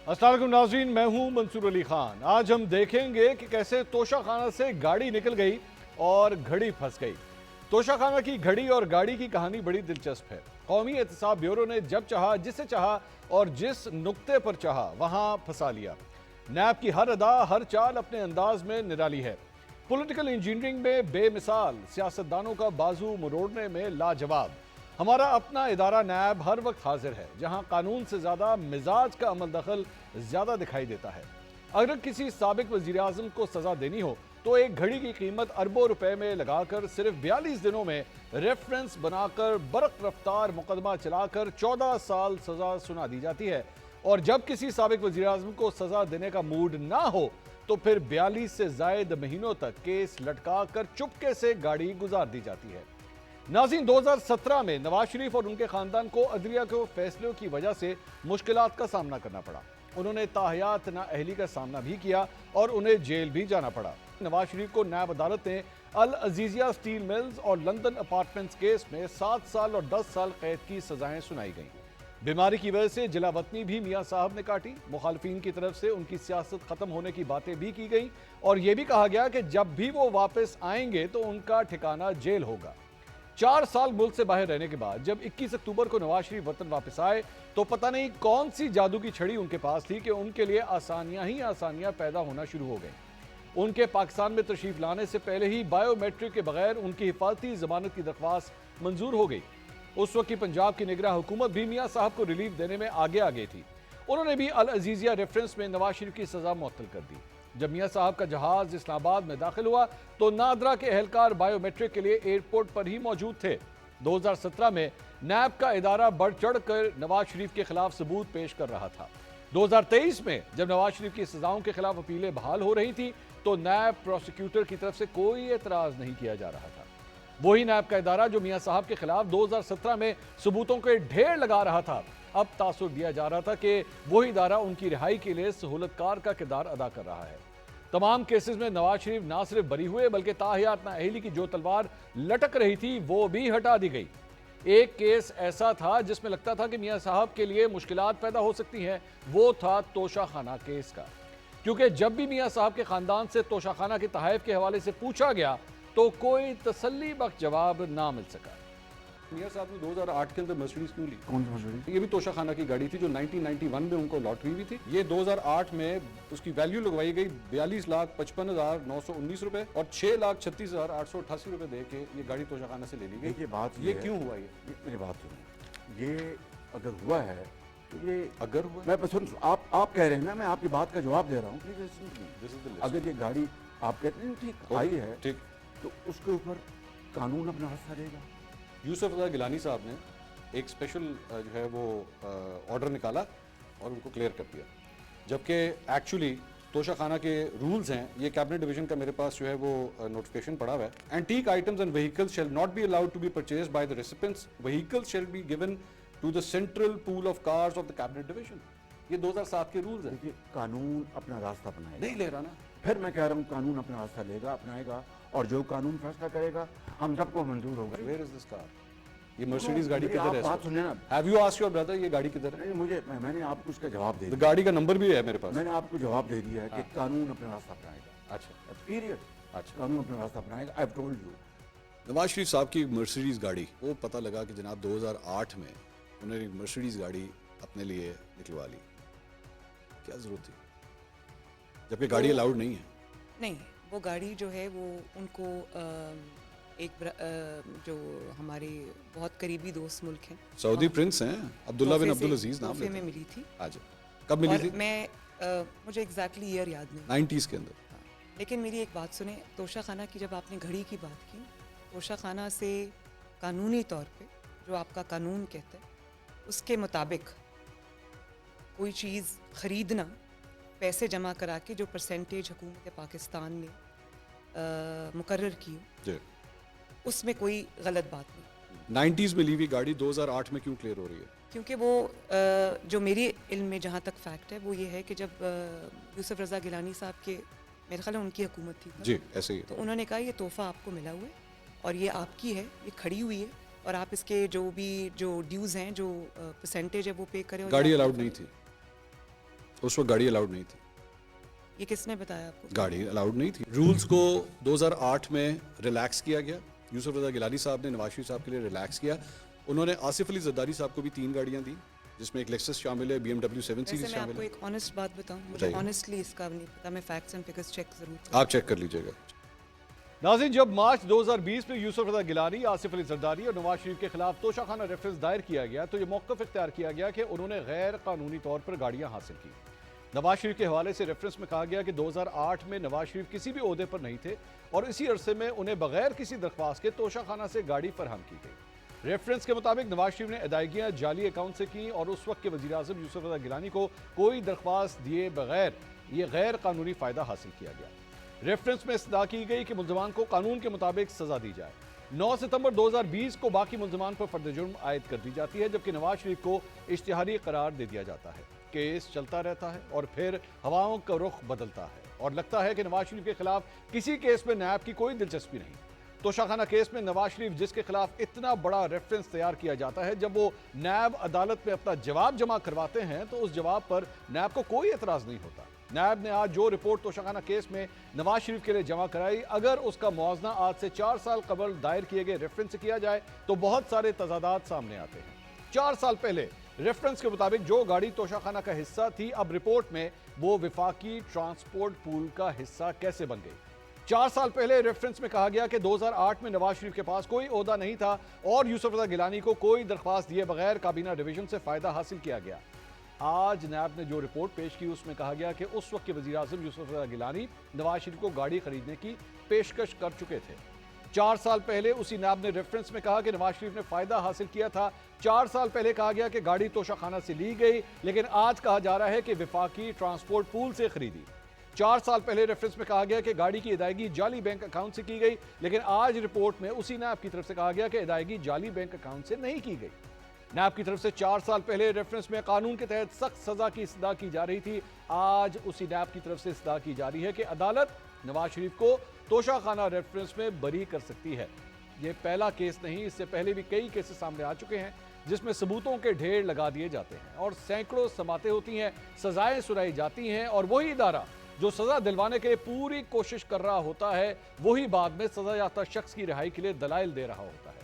अस्सलाम वालेकुम नाज़रीन, मैं हूं मंसूर अली खान। आज हम देखेंगे कि कैसे तोशाखाना से गाड़ी निकल गई और घड़ी फंस गई। तोशाखाना की घड़ी और गाड़ी की कहानी बड़ी दिलचस्प है। कौमी एहतसाब ब्यूरो ने जब चाहा, जिसे चाहा और जिस नुक्ते पर चाहा वहां फंसा लिया। नैब की हर अदा, हर चाल अपने अंदाज में निराली है। पॉलिटिकल इंजीनियरिंग में बेमिसाल, सियासतदानों का बाजू मरोड़ने में लाजवाब। हमारा अपना इदारा नैब हर वक्त हाजिर है, जहां कानून से ज्यादा मिजाज का अमल दखल ज्यादा दिखाई देता है। अगर किसी साबिक वजीर आजम को सजा देनी हो तो एक घड़ी की कीमत अरबों रुपए में लगाकर सिर्फ 42 दिनों में रेफरेंस बनाकर बरक रफ्तार मुकदमा चलाकर 14 साल सजा सुना दी जाती है। और जब किसी साबिक वजीर आजम को सजा देने का मूड ना हो तो फिर 42 से जायद महीनों तक केस लटका कर चुपके से गाड़ी गुजार दी जाती है। नाज़रीन, 2017 में नवाज शरीफ और उनके खानदान को अदलिया के फैसलों की वजह से मुश्किलात का सामना करना पड़ा। उन्होंने ताहयात नाअहली का सामना भी किया और उन्हें जेल भी जाना पड़ा। नवाज शरीफ को नैब अदालत ने अल अजीजिया स्टील मिल्स और लंदन अपार्टमेंट्स केस में 7 साल और 10 साल कैद की सजाएं सुनाई गईं। बीमारी की वजह से जिलावतनी भी मियां साहब ने काटी। मुखालफिन की तरफ से उनकी सियासत खत्म होने की बातें भी की गई और यह भी कहा गया कि जब भी वो वापस आएंगे तो उनका ठिकाना जेल होगा। 4 साल मुल्क से बाहर रहने के बाद जब 21 अक्टूबर को नवाज शरीफ वतन वापस आए तो पता नहीं कौन सी जादू की छड़ी उनके पास थी कि उनके लिए आसानियां ही आसानियां पैदा होना शुरू हो गई। उनके पाकिस्तान में तशरीफ लाने से पहले ही बायोमेट्रिक के बगैर उनकी हिफाजती जमानत की दरख्वास्त मंजूर हो गई। उस वक्त की पंजाब की निगरान हुकूमत भी मियां साहब को रिलीफ देने में आगे आ गई थी। उन्होंने भी अल अजीजिया रेफरेंस में नवाज शरीफ की सजा मुअत्तल कर दी। जब मियां साहब का जहाज इस्लामाबाद में दाखिल हुआ तो नादरा के एहलकार बायोमेट्रिक के लिए एयरपोर्ट पर ही मौजूद थे। 2017 में नैब का इदारा बढ़ चढ़ कर नवाज शरीफ के खिलाफ सबूत पेश कर रहा था। 2023 में जब नवाज शरीफ की सजाओं के खिलाफ अपीलें बहाल हो रही थी तो नैब प्रोसिक्यूटर की तरफ से कोई एतराज नहीं किया जा रहा था। वही नैब का इदारा जो मियां साहब के खिलाफ 2017 में सबूतों के ढेर लगा रहा था, अब तासुर दिया जा रहा था कि वही इदारा उनकी रिहाई के लिए सहूलतकार का किरदार अदा कर रहा है। तमाम केसेस में नवाज शरीफ ना सिर्फ बरी हुए बल्कि ताहयात नाअहली की जो तलवार लटक रही थी वो भी हटा दी गई। एक केस ऐसा था जिसमें लगता था कि मियां साहब के लिए मुश्किलात पैदा हो सकती हैं, वो था तोशाखाना केस का। क्योंकि जब भी मियां साहब के खानदान से तोशाखाना के तहफ़ के हवाले से पूछा गया तो कोई तसल्ली बख्श जवाब ना मिल सका। मियां साहब ने 2008 के अंदर मर्सिडीज क्यों ली? कौन सी मर्सिडीज? ये भी तोशाखाना की गाड़ी थी जो 1991 में उनको लॉटरी हुई थी। ये 2008 में उसकी वैल्यू लगवाई गई 42,55,919 रुपए और 6,36,888 रुपए दे के ये गाड़ी तोशाखाना से ले ली गई। ये बात ये क्यों हुआ? मेरी बात सुनो, ये अगर हुआ है तो ये अगर हुआ, मैं सुन, आप कह रहे हैं ना, मैं आपकी बात का जवाब दे रहा हूँ। अगर ये गाड़ी आप कहते हैं ठीक आई है, ठीक, तो उसके ऊपर कानून अपना हिस्सा देगा। यूसुफ रज़ा गिलानी साहब ने एक स्पेशल जो है वो ऑर्डर निकाला और उनको क्लियर कर दिया, जबकि एक्चुअली तोशाखाना के रूल्स हैं। ये कैबिनेट डिवीजन का मेरे पास जो है वो नोटिफिकेशन पड़ा हुआ है। Antique items and vehicles shall not be allowed to be purchased by the recipients. Vehicles shall be given to the central pool of cars of the cabinet division. ये 2007 के रूल्स हैं। देखिए, कानून अपना रास्ता अपनाएगा। नहीं ले रहा ना, फिर मैं कह रहा हूँ कानून अपना रास्ता लेगा, अपनाएगा, और जो कानून फैसला करेगा हम सबको मंजूर होगा। Where is this car? ये मर्सिडीज गाड़ी किधर है? बात सुनिए ना। Have you asked your brother ये गाड़ी किधर है? नहीं, मैंने आपको उसका जवाब दे दिया। गाड़ी का नंबर भी है मेरे पास। मैंने आपको जवाब दे दिया है कि कानून अपना रास्ता अपनाएगा। अच्छा, पीरियड। अच्छा, कानून अपना रास्ता अपनाएगा। I have told you. Nawaz Sharif साहब की मर्सिडीज गाड़ी, वो पता लगा कि जनाब 2008 में उन्होंने एक मर्सिडीज गाड़ी अपने लिए निकलवा ली। क्या जरूरत थी, जबकि गाड़ी अलाउड नहीं है? नहीं, वो गाड़ी जो है वो उनको जो हमारे बहुत करीबी दोस्त मुल्क हैं, सऊदी प्रिंस हैं, अब्दुल्ला बिन अब्दुल अजीज नाम तोहफे में मिली थी। आज कब मिली थी? मैं मुझे एग्जैक्टली ईयर याद नहीं। 90s के अंदर। हाँ, लेकिन मेरी एक बात सुने, तोशाखाना की जब आपने घड़ी की बात की, तोशाखाना से कानूनी तौर पे जो आपका कानून कहता है उसके मुताबिक कोई चीज़ ख़रीदना, पैसे जमा करा के जो परसेंटेज हुकूमत पाकिस्तान ने मुकर्रर की हो, उसमें कोई गलत बात नहीं। 90s में ली हुई गाड़ी 2008 में क्यों क्लियर हो रही है? क्योंकि वो जो मेरी इल्म में जहाँ तक फैक्ट है वो ये है कि जब यूसुफ रज़ा गिलानी साहब के, मेरे ख्याल है उनकी हुकूमत थी जी, ऐसे ही तो उन्होंने कहा ये तोहफा आपको मिला हुआ है और ये आपकी है, ये खड़ी हुई है और आप इसके जो ड्यूज़ हैं, जो परसेंटेज है वो पे करें। गाड़ी अलाउड नहीं थी? उस वक्त गाड़ी अलाउड नहीं थी, ये किसने बताया आपको? गाड़ी अलाउड नहीं थी। रूल्स को 2008 में रिलैक्स किया गया। यूसुफ रज़ा गिलानी साहब ने नवाज शरीफ साहब के लिए रिलैक्स किया। उन्होंने आसिफ अली जरदारी साहब को भी 3 गाड़ियां दी, जिसमें एक लेक्सस शामिल है, BMW 7 वैसे सीरीज मैं शामिल आपको है। एक ऑनेस्ट बात बताऊं, मुझे बताइए। ऑनेस्टली इसका नहीं पता, मैं फैक्ट्स एंड फिगर्स चेक जरूर करूं। आप चेक कर लीजिएगा। नाज़रीन, जब मार्च 2020 में यूसुफ रज़ा गिलानी, आसिफ अली जरदारी और नवाज शरीफ के खिलाफ तोशाखाना रेफरेंस दायर किया गया तो ये मौक़िफ़ इख्तियार किया गया कि उन्होंने गैर कानूनी तौर पर गाड़ियां हासिल की। नवाज शरीफ के हवाले से रेफरेंस में कहा गया कि 2008 में नवाज शरीफ किसी भी ओहदे पर नहीं थे और इसी अरसे में उन्हें बगैर किसी दरख्वास्त के तोशाखाना से गाड़ी फराहम की गई। रेफरेंस के मुताबिक नवाज शरीफ ने अदायगियां जाली अकाउंट से की और उस वक्त के वज़ीर आज़म यूसुफ रज़ा गिलानी को कोई दरख्वास्त दिए बगैर ये गैर कानूनी फ़ायदा हासिल किया गया। रेफरेंस में इस्तदा की गई कि मुल्ज़मान को कानून के मुताबिक सज़ा दी जाए। 9 सितंबर 2020 को बाकी मुल्ज़मान पर फर्द जुर्म आयद कर दी जाती है, जबकि नवाज शरीफ को इश्तिहारी करार दे दिया जाता है। केस चलता रहता है और फिर हवाओं का रुख बदलता है और लगता है कि नवाज शरीफ के खिलाफ किसी केस में नैब की कोई दिलचस्पी नहीं। तोशाखाना केस में नवाज शरीफ जिसके खिलाफ इतना बड़ा रेफरेंस तैयार किया जाता है, जब वो नैब अदालत में अपना जवाब जमा करवाते हैं तो उस जवाब पर नैब को कोई एतराज़ नहीं होता। नैब ने आज जो रिपोर्ट तोशाखाना केस में नवाज शरीफ के लिए जमा कराई, अगर उसका मुआवजा आज से 4 साल कबल दायर किए गए रेफरेंस से किया जाए तो बहुत सारे तजादात सामने आते हैं। 4 साल पहले रेफरेंस के मुताबिक जो गाड़ी तोशाखाना का हिस्सा थी, अब रिपोर्ट में वो विफाकी ट्रांसपोर्ट पूल का हिस्सा कैसे बन गई। 4 साल पहले रेफरेंस में कहा गया कि 2008 में नवाज शरीफ के पास कोई ओहदा नहीं था और यूसुफ रज़ा गिलानी को कोई दरख्वास्त दिए बगैर काबीना डिवीजन से फ़ायदा हासिल किया गया। आज नैब ने जो रिपोर्ट पेश की उसमें कहा गया कि उस वक्त के वज़ीर आज़म यूसुफ रज़ा गिलानी नवाज शरीफ को गाड़ी खरीदने की पेशकश कर चुके थे। 4 साल पहले उसी नैब ने रेफरेंस में कहा कि नवाज शरीफ ने फ़ायदा हासिल किया था। 4 साल पहले कहा गया कि गाड़ी तोशाखाना से ली गई, लेकिन आज कहा जा रहा है कि विफाकी ट्रांसपोर्ट पूल से खरीदी। 4 साल पहले रेफरेंस में कहा गया कि गाड़ी की अदायगी जाली बैंक अकाउंट से की गई, लेकिन आज रिपोर्ट में उसी नैब की तरफ से कहा गया कि अदायगी जाली बैंक अकाउंट से नहीं की गई। नैब की तरफ से 4 साल पहले रेफरेंस में कानून के तहत सख्त सजा की इस्तदा की जा रही थी, आज उसी नैब की तरफ से इस्तदा की जा रही है कि अदालत नवाज शरीफ को तोशाखाना रेफरेंस में बरी कर सकती है। ये पहला केस नहीं, इससे पहले भी कई केसेस सामने आ चुके हैं जिसमें सबूतों के ढेर लगा दिए जाते हैं और सैकड़ों समातें होती हैं, सजाएं सुनाई जाती हैं और वही इदारा जो सजा दिलवाने के पूरी कोशिश कर रहा होता है वही बाद में सजा याफ्ता शख्स की रिहाई के लिए दलाइल दे रहा होता है।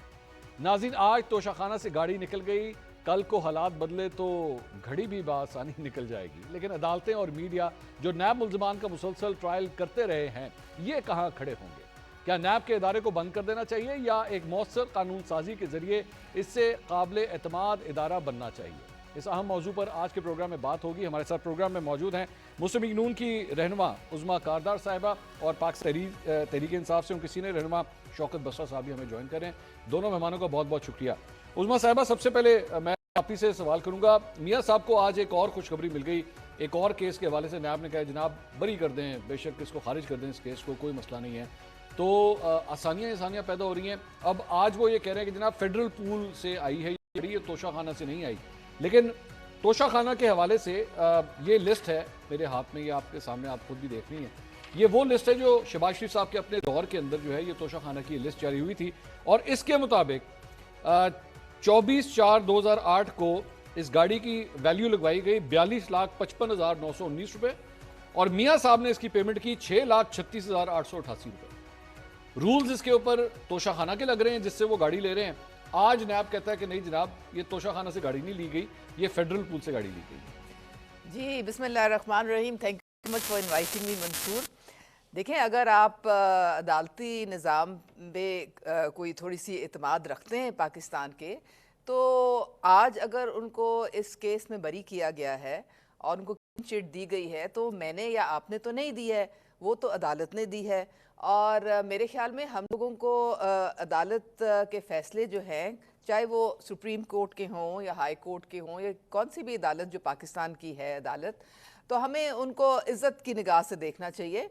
नाज़रीन, आज तोशाखाना से गाड़ी निकल गई, कल को हालात बदले तो घड़ी भी बआसानी निकल जाएगी, लेकिन अदालतें और मीडिया जो नैब मुल्ज़मान का मुसलसल ट्रायल करते रहे हैं, ये कहाँ खड़े होंगे? क्या नैब के इदारे को बंद कर देना चाहिए या एक मौसर कानून साजी के जरिए इससे काबिल एतमाद इदारा बनना चाहिए? इस अहम मौजू पर आज के प्रोग्राम में बात होगी। हमारे साथ प्रोग्राम में मौजूद हैं मुस्लिम लीग नून की रहनुमा उज़्मा कारदार साहिबा और पाक तहरीक इंसाफ से उनकी सीनियर रहनुमा शौकत बसरा साहब भी हमें ज्वाइन कर रहे हैं। दोनों मेहमानों का बहुत बहुत शुक्रिया। उज़्मा साहिबा, सबसे पहले मैं आप ही से सवाल करूंगा, मियाँ साहब को आज एक और खुशखबरी मिल गई, एक और केस के हवाले से नैब ने कहा जनाब बरी कर दें, बेशक इसको खारिज कर दें, इस केस को कोई मसला नहीं है। तो आसानियाँ पैदा हो रही हैं। अब आज वो ये कह रहे हैं कि जनाब फेडरल पूल से आई है, ये तोशाखाना से नहीं आई। लेकिन तोशाखाना के हवाले से ये लिस्ट है मेरे हाथ में, ये आपके सामने, आप खुद भी देख रही हैं, ये वो लिस्ट है जो शहबाज शरीफ साहब के अपने दौर के अंदर जो है ये तोशाखाना की लिस्ट जारी हुई थी और इसके मुताबिक 24/4/2008 को इस गाड़ी की वैल्यू लगवाई गई 42,55,919 रुपये और मियाँ साहब ने इसकी पेमेंट की 6,36,888 रुपये। रूल्स इसके ऊपर तोशाखाना के लग रहे हैं जिससे वो गाड़ी ले रहे हैं। आज नैब कहता है कि नहीं जनाब, ये तोशाखाना से गाड़ी नहीं ली गई, ये फेडरल पूल से गाड़ी ली गई। जी, बिस्मिल्लाहिर्रहमानिर्रहीम। Thank you so much for inviting me Mansoor. देखें, अगर आप अदालती निज़ाम पे कोई थोड़ी सी एतमाद रखते हैं पाकिस्तान के, तो आज अगर उनको इस केस में बरी किया गया है और उनको क्लीन चिट दी गई है तो मैंने या आपने तो नहीं दी है, वो तो अदालत ने दी है। और मेरे ख्याल में हम लोगों को अदालत के फ़ैसले जो हैं, चाहे वो सुप्रीम कोर्ट के हों या हाई कोर्ट के हों या कौन सी भी अदालत जो पाकिस्तान की है अदालत, तो हमें उनको इज़्ज़त की निगाह से देखना चाहिए।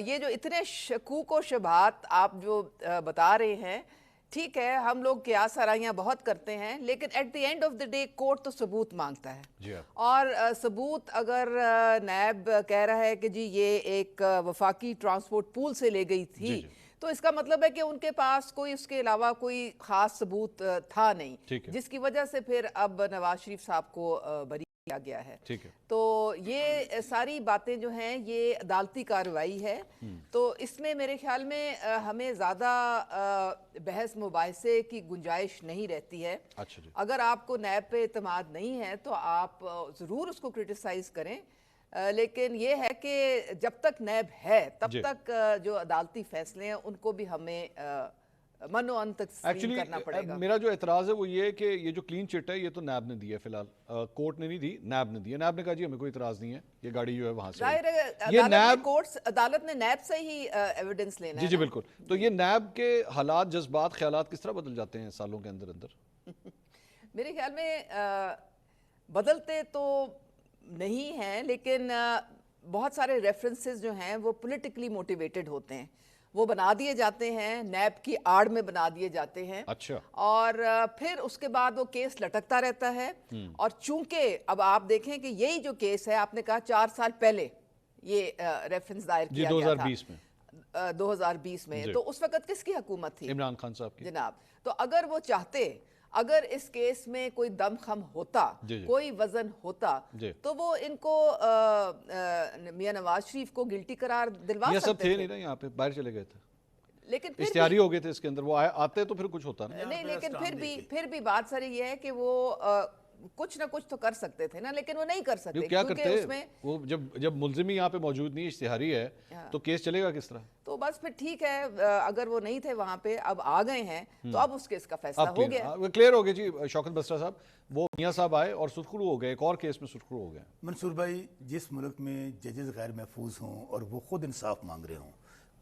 ये जो इतने शकूक व शुबहात आप जो बता रहे हैं, ठीक है, हम लोग क़ियास आराइयाँ बहुत करते हैं, लेकिन at the end of the day court तो सबूत मांगता है। और सबूत अगर नैब कह रहा है कि जी ये एक वफाकी ट्रांसपोर्ट पूल से ले गई थी, तो इसका मतलब है कि उनके पास कोई उसके अलावा कोई ख़ास सबूत था नहीं, जिसकी वजह से फिर अब नवाज शरीफ साहब को बरी किया गया है। ठीक है। तो ये सारी बातें जो हैं ये अदालती कार्रवाई है, तो इसमें मेरे ख्याल में हमें ज़्यादा बहस मुबाहिसे की गुंजाइश नहीं रहती है। अच्छा जी। अगर आपको नैब पे एतमाद नहीं है तो आप ज़रूर उसको क्रिटिसाइज़ करें, लेकिन ये है कि जब तक नैब है तब तक जो अदालती फैसले हैं उनको भी हमें मनो अंत तस्लीम करना पड़ेगा। एक्चुअली मेरा जो एतराज़ है वो ये है कि ये जो क्लीन चिट है ये तो नैब ने दी है फिलहाल, कोर्ट ने नहीं दी, नैब ने दी है। नैब ने कहा जी हमें कोई इतराज़ नहीं है, ये गाड़ी जो है वहाँ से जाहिर है ये नैब अदालत ने नैब से ही एविडेंस लेना जी है जी ना। बिल्कुल। तो ये नैब के हालात, जज्बात, ख्यालात किस तरह बदल जाते हैं सालों के अंदर अंदर? मेरे ख्याल में बदलते तो नहीं हैं, लेकिन बहुत सारे रेफरेंसेस जो हैं वो पॉलिटिकली मोटिवेटेड होते हैं, वो बना दिए जाते हैं, नैब की आड़ में बना दिए जाते हैं। अच्छा। और फिर उसके बाद वो केस लटकता रहता है। और चूंकि अब आप देखें कि यही जो केस है, आपने कहा 4 साल पहले ये रेफरेंस दायर जी किया गया था 2020 में 2020 में, तो उस वक्त किसकी हुकूमत थी? इमरान खान साहब की। जनाब, तो अगर वो चाहते, अगर इस केस में कोई दमखम होता, कोई वजन होता, तो वो इनको मियां नवाज शरीफ को गिल्टी करार दिलवा ये सब सकते थे थे। नहीं ना, यहाँ पे बाहर चले गए थे, लेकिन फिर इश्तिहारी हो गए थे इसके अंदर, वो आते तो फिर कुछ होता ना। नहीं, लेकिन फिर भी बात सारी ये है कि वो कुछ ना कुछ तो कर सकते थे ना, लेकिन वो नहीं कर सकते। क्या क्योंकि करते उसमें वो जब मुलजिम यहाँ पे मौजूद नहीं, इश्तिहारी है, तो केस चलेगा किस तरह? तो बस फिर ठीक है, अगर वो नहीं थे वहां पे, अब आ गए हैं, तो अब उस केस का फैसला हो गया। क्लियर हो गया जी। शौकत बसरा साहब, वो मियाँ साहब आए और सुरखरू हो गए, एक और केस में सुरखरू हो गए। मंसूर भाई, जिस मुल्क में जजेस गैर महफूज हों और वो खुद इंसाफ मांग रहे हों,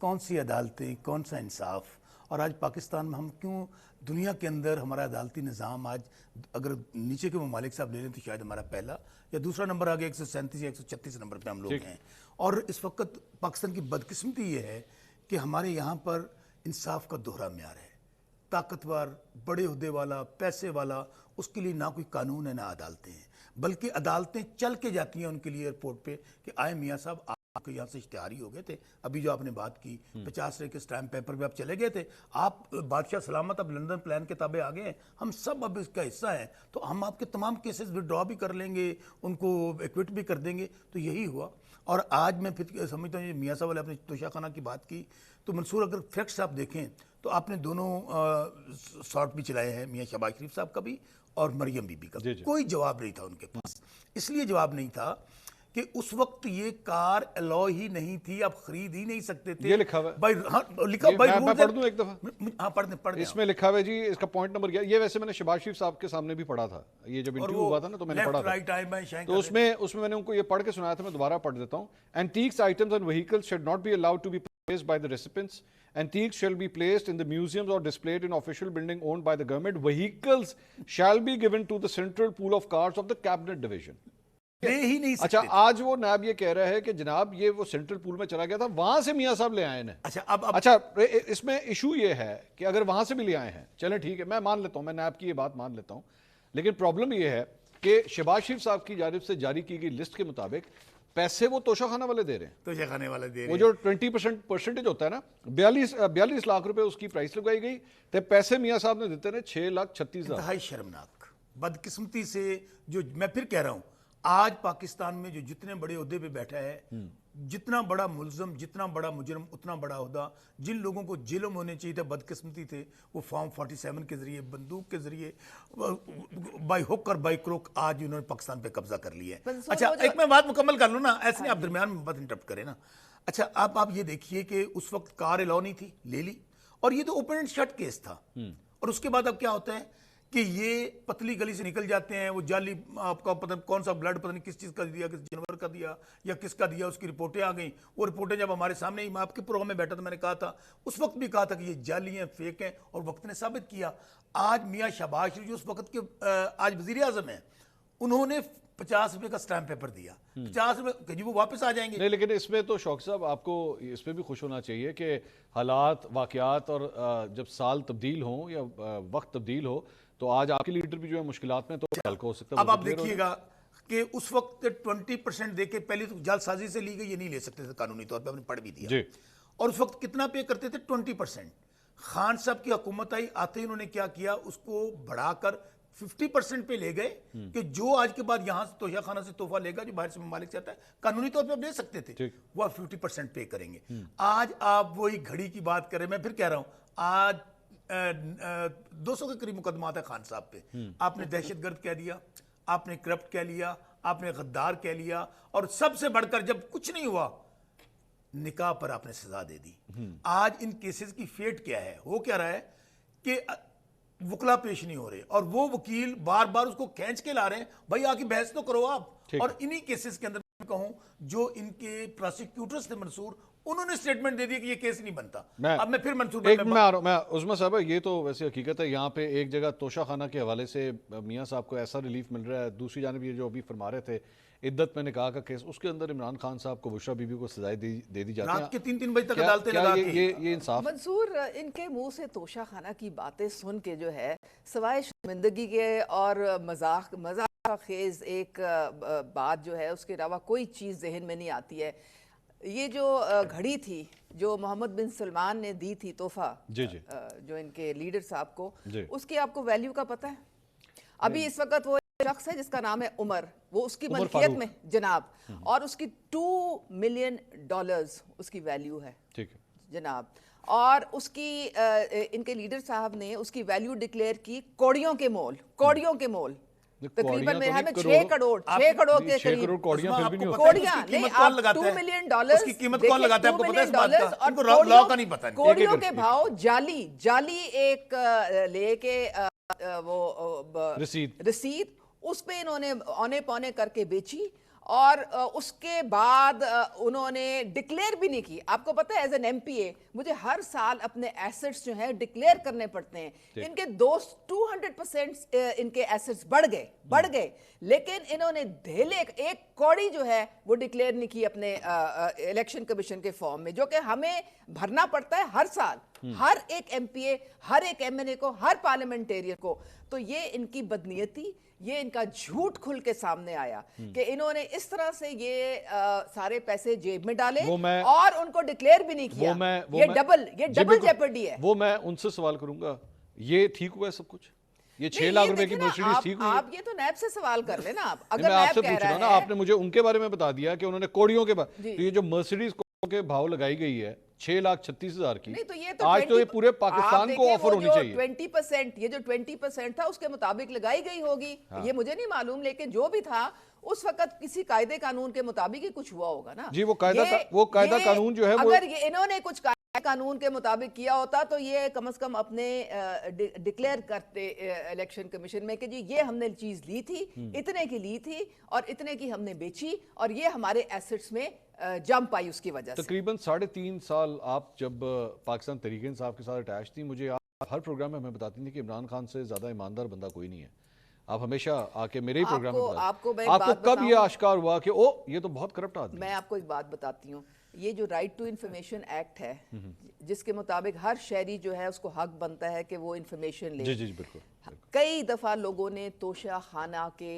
कौन सी अदालतें, कौन सा इंसाफ? और आज पाकिस्तान में हम क्यों, दुनिया के अंदर हमारा अदालती निज़ाम आज अगर नीचे के ममालिक साहब ले लें तो शायद हमारा पहला या दूसरा नंबर आ गया, 137 या 136 नंबर पे हम लोग हैं। और इस वक्त पाकिस्तान की बदकिस्मती ये है कि हमारे यहाँ पर इंसाफ का दोहरा म्यार है। ताकतवर, बड़े ओहदे वाला, पैसे वाला, उसके लिए ना कोई कानून है ना अदालतें हैं, बल्कि अदालतें चल के जाती हैं उनके लिए एयरपोर्ट पे कि आए मियाँ साहब, आपके यहाँ से इश्तिहारी हो गए थे। अभी जो आपने बात की 50 के स्टैम्प पेपर पे आप चले गए थे, आप बादशाह सलामत अब लंदन प्लान के ताबे आ गए हैं, हम सब अब इसका हिस्सा हैं, तो हम आपके तमाम केसेस विड्रॉ भी कर लेंगे, उनको एक्विट भी कर देंगे। तो यही हुआ। और आज मैं फिर समझता हूँ मियाँ साहब वाले आपने तोशाखाना की बात की, तो मंसूर अगर फैक्ट्स आप देखें तो आपने दोनों शॉट भी चलाए हैं, मियाँ शहबाज शरीफ साहब का भी और मरियम बीबी का। कोई जवाब नहीं था उनके पास। इसलिए जवाब नहीं था कि उस वक्त ये कार अलाउ ही नहीं थी, आप खरीद ही नहीं सकते थे। ये लिखा हुआ है। भाई, हाँ, लिखा भाई, मैं पढ़ दूं एक दफा? हाँ, पढ़ दें। इसमें लिखा हुआ है जी, इसका पॉइंट नंबर क्या, ये वैसे मैंने शहबाज शरीफ साहब के सामने भी पढ़ा था, ये जब इंटरव्यू हुआ था ना तो मैंने पढ़ा था। तो उसमें मैंने उनको ये पढ़ के सुनाया था, मैं दोबारा पढ़ देता हूँ। Antiques items and vehicles should not be allowed to be placed by the recipients. Antiques shall be placed in the museums or displayed in official building owned by the government. Vehicles shall be given to the central pool of cars of the cabinet division. ही नहीं सकते। अच्छा, आज वो नायब ये कह रहा है कि जनाब ये वो सेंट्रल पूल में चला गया था, वहां से मियाँ साहब ले आए हैं। अच्छा, अब अच्छा, इसमें इशू ये है कि अगर वहां से भी ले आए हैं, चलें ठीक है, मैं मान लेता हूं, मैं नायब की ये बात मान लेता हूं, लेकिन प्रॉब्लम ये है कि शहबाज शरीफ साहब की जानिब से जारी की गई लिस्ट के मुताबिक पैसे वो तोशाखाना वाले दे रहे हैं। तोशाखाने वाले दे रहे हैं। वो जो 20% परसेंटेज होता है ना, 42 लाख रुपए उसकी प्राइस लगाई गई, तो पैसे मियाँ साहब ने देते हैं 6,36,000। इंतहाई शर्मनाक बदकिस्मती से। जो मैं फिर कह रहा हूं, आज पाकिस्तान में जो जितने बड़े ओहदे पे बैठा है, जितना बड़ा मुलजम, जितना बड़ा मुजरम, उतना बड़ा ओहदा, जिन लोगों को जेलों में होने चाहिए थे, बदकिस्मती थे, वो फॉर्म 47 के जरिए, बंदूक के जरिए, बाई हुक और बाई क्रोक आज उन्होंने पाकिस्तान पे कब्जा कर लिया है। अच्छा, एक मैं बात मुकम्मल कर लूँ ना, ऐसे नहीं आप दरमियान में बात इंटरप्ट करें ना। अच्छा, आप ये देखिए कि उस वक्त कार अलाउ नहीं थी, ले ली, और ये तो ओपन एंड शट केस था। और उसके बाद अब क्या होता है कि ये पतली गली से निकल जाते हैं, वो जाली, आपका पता नहीं कौन सा ब्लड, पता नहीं किस चीज़ का दिया, किस जानवर का दिया या किसका दिया, उसकी रिपोर्टें आ गई। वो रिपोर्टें जब हमारे सामने ही, मैं आपके प्रोग्राम में बैठा था, मैंने कहा था, उस वक्त भी कहा था कि ये जाली हैं, फेक हैं, और वक्त ने साबित किया। आज मियाँ शहबाज शरीफ जो उस वक्त के आज वज़ीर आज़म हैं, उन्होंने 50 रुपए का स्टैम्प पेपर दिया, 50 रुपए जी वो वापस आ जाएंगे। नहीं, लेकिन इसमें तो शौक साहब आपको इस पे भी खुश होना चाहिए कि हालात, वाकयात और जब साल तब्दील हों या वक्त तब्दील हो, तो आज आपके लीडर भी जो है मुश्किलात में, तो हल हो सकता है। अब आप देखिएगा कि उस वक्त 20% देके पहले तो जालसाजी से ली गई, ये नहीं ले सकते थे कानूनी तौर पे, हमने पढ़ भी दिया। और उस वक्त कितना पे करते थे? 20%। खान साहब की हुकूमत आई, आते ही उन्होंने क्या किया, उसको बढ़ाकर 50% पे ले गए कि जो आज के बाद यहां से तोशा खाना से तोहफा लेगा जो बाहर से ममालिक से आता है, कानूनी तौर पे आप ले सकते थे, ठीक। वो आप 50% पे करेंगे। आज आप वही घड़ी की बात करें, मैं फिर कह रहा हूं, आज 200 के करीब मुकदमा आता है खान साहब पे। आपने दहशतगर्द कह दिया, आपने करप्ट कह लिया, आपने गद्दार कह लिया, और सबसे बढ़कर जब कुछ नहीं हुआ, निकाह पर आपने सजा दे दी। आज इन केसेस की फेट क्या है? वो कह रहा है कि वकला पेश नहीं हो रहे, और वो वकील बार बार उसको खींच के ला रहे हैं, भाई आके बहस तो करो आप। और इन्हीं केसेस के अंदर मैं कहूं, जो इनके प्रोसिक्यूटर्स थे मंसूर, उन्होंने स्टेटमेंट दे दिया कि ये केस नहीं बनता। अब मैं फिर मंसूर भाई मैं आ रहा हूं, मैं उस्मा साहब, ये तो वैसे हकीकत है, यहाँ पे एक जगह तोशा खाना के हवाले से मियाँ साहब को ऐसा रिलीफ मिल रहा है, दूसरी जानब ये जो अभी फरमा रहे थे इद्दत में निकाह का केस, उसके अंदर इमरान खान साहब को बुशरा बीबी को सजाएं दे दी जाती है। रात के 3-3 बजे तक क्या- अदालतें क्या लगा ये, के ये इंसाफ? मंसूर, इनके मुंह से तोशा खाना की बातें सुन के जो है, सवाए शर्मिंदगी के और मजाक खेज एक बात जो है, उसके अलावा कोई चीज़ जहन में नहीं आती है। ये जो घड़ी थी जो मोहम्मद बिन सलमान ने दी थी तोहफा, जी जी, जो इनके लीडर साहब को, जी। उसकी आपको वैल्यू का पता है? अभी इस वक्त वो शख्स है जिसका नाम है उमर, वो उसकी उमर मलकियत फारूक। में जनाब, और उसकी $2 मिलियन उसकी वैल्यू है ठीक है जनाब। और उसकी इनके लीडर साहब ने उसकी वैल्यू डिक्लेयर की कौड़ियों के मोल, कौड़ियों के मोल, तकरीबन मेरे ख्याल में 6 करोड़, 6 करोड़ के 6 करीब करोड़ कौड़ियां फिर भी नहीं होती। कौड़ियां उसकी नहीं, कीमत कौन आप लगाता है? $2 मिलियन उसकी कीमत कौन लगाता है? आपको पता है इस बात का? इनको लॉ का नहीं पता नहीं। कौड़ियों के भाव जाली एक लेके रसीद उस पे इन्होंने औने पौने करके बेची, और उसके बाद उन्होंने डिक्लेयर भी नहीं की। आपको पता है, एज एन एमपीए मुझे हर साल अपने एसेट्स जो हैं डिक्लेयर करने पड़ते हैं। इनके 200% इनके एसेट्स बढ़ गए, लेकिन इन्होंने धेले एक कौड़ी जो है वो डिक्लेयर नहीं की अपने इलेक्शन कमीशन के फॉर्म में, जो कि हमें भरना पड़ता है हर साल, हर एक एमपीए, हर एक एमएनए को, हर पार्लियामेंटेरियन को। तो ये इनकी बदनीयती, ये इनका झूठ खुल के सामने आया कि इन्होंने इस तरह से ये सारे पैसे जेब में डाले और उनको डिक्लेयर भी नहीं किया। ये डबल जेपर्डी है। वो मैं उनसे सवाल करूंगा, ये ठीक हुआ है सब कुछ? ये 6 लाख रुपए की मर्सिडीज ठीक हुई है? आप ये तो नैब से सवाल कर लेना। आप अगर मैं आपसे नैब कह पूछ रहा रहा हूं ना, है, आपने मुझे उनके बारे में बता दिया कि उन्होंने कौड़ियों के तो ये जो मर्सिडीज के भाव लगाई गई है 6,36,000 की, नहीं तो ये तो आज तो ये 20 पूरे पाकिस्तान को ऑफर होनी चाहिए। 20%, ये जो 20% था उसके मुताबिक लगाई गई होगी, ये मुझे नहीं मालूम, लेकिन जो भी था उस वक्त किसी कायदे कानून के मुताबिक ही कुछ हुआ होगा ना जी। वो कायदा कानून जो है वो, अगर ये इन्होंने कुछ कानून के मुताबिक किया होता तो ये कम से कम अपने डिक्लेयर करते इलेक्शन कमीशन में कि जी ये हमने चीज ली थी, इतने की ली थी और इतने की हमने बेची, और ये हमारे एसेट्स में जंप आई उसकी वजह से। तकरीबन 3.5 साल आप जब पाकिस्तान तहरीक इंसाफ के साथ अटैच थी, मुझे आप हर प्रोग्राम में हमें बताती थी कि इमरान खान से ज्यादा ईमानदार बंदा कोई नहीं है। आप हमेशा आके मेरे ही प्रोग्राम में आपको कब ये आश्कार हुआ कि ओ ये तो बहुत करप्ट आदमी? मैं आपको एक बात बताती हूँ, ये जो राइट टू इंफॉर्मेशन एक्ट है, जिसके मुताबिक हर शहरी जो है उसको हक बनता है कि वो इंफॉर्मेशन ले। जी जी बिल्कुल। कई दफा लोगों ने तोशा खाना के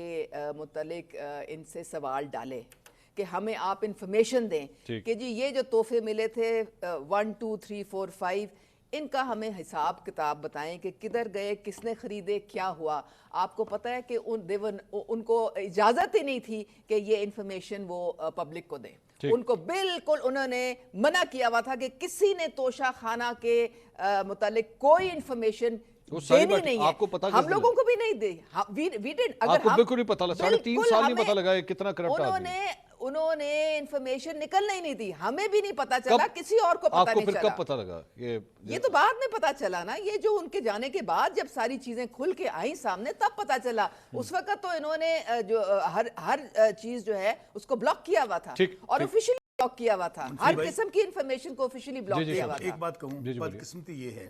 मुतालिक इनसे सवाल डाले कि हमें आप इंफॉर्मेशन दें कि जी ये जो तोहफे मिले थे 1 2 3 4 5, इनका हमें हिसाब किताब बताएं कि किधर गए, किसने खरीदे, क्या हुआ। आपको पता है कि उनको इजाज़त ही नहीं थी कि ये इंफॉर्मेशन वो पब्लिक को दें। उनको बिल्कुल उन्होंने मना किया हुआ था कि किसी ने तोशा खाना के मुतालिक कोई इंफॉर्मेशन देनी नहीं है। आपको पता हम लोगों को भी नहीं दी। आपको बिल्कुल नहीं पता लगा, 3.5 साल नहीं पता लगा कितना करप्ट आदमी। उन्होंने इंफॉर्मेशन निकलने ही नहीं दी, हमें भी नहीं पता चला, किसी और को पता नहीं चला। कब पता लगा? ये तो बाद में पता चला ना, ये जो उनके जाने के बाद जब सारी चीजें खुल के आई सामने तब पता चला। उस वक्त तो इन्होंने जो हर चीज जो है उसको ब्लॉक किया हुआ था और ऑफिशियली ब्लॉक किया हुआ था। हर किस्म की इंफॉर्मेशन को ऑफिशियली ब्लॉक किया हुआ था। एक बात कहूं, बदकिस्मती ये है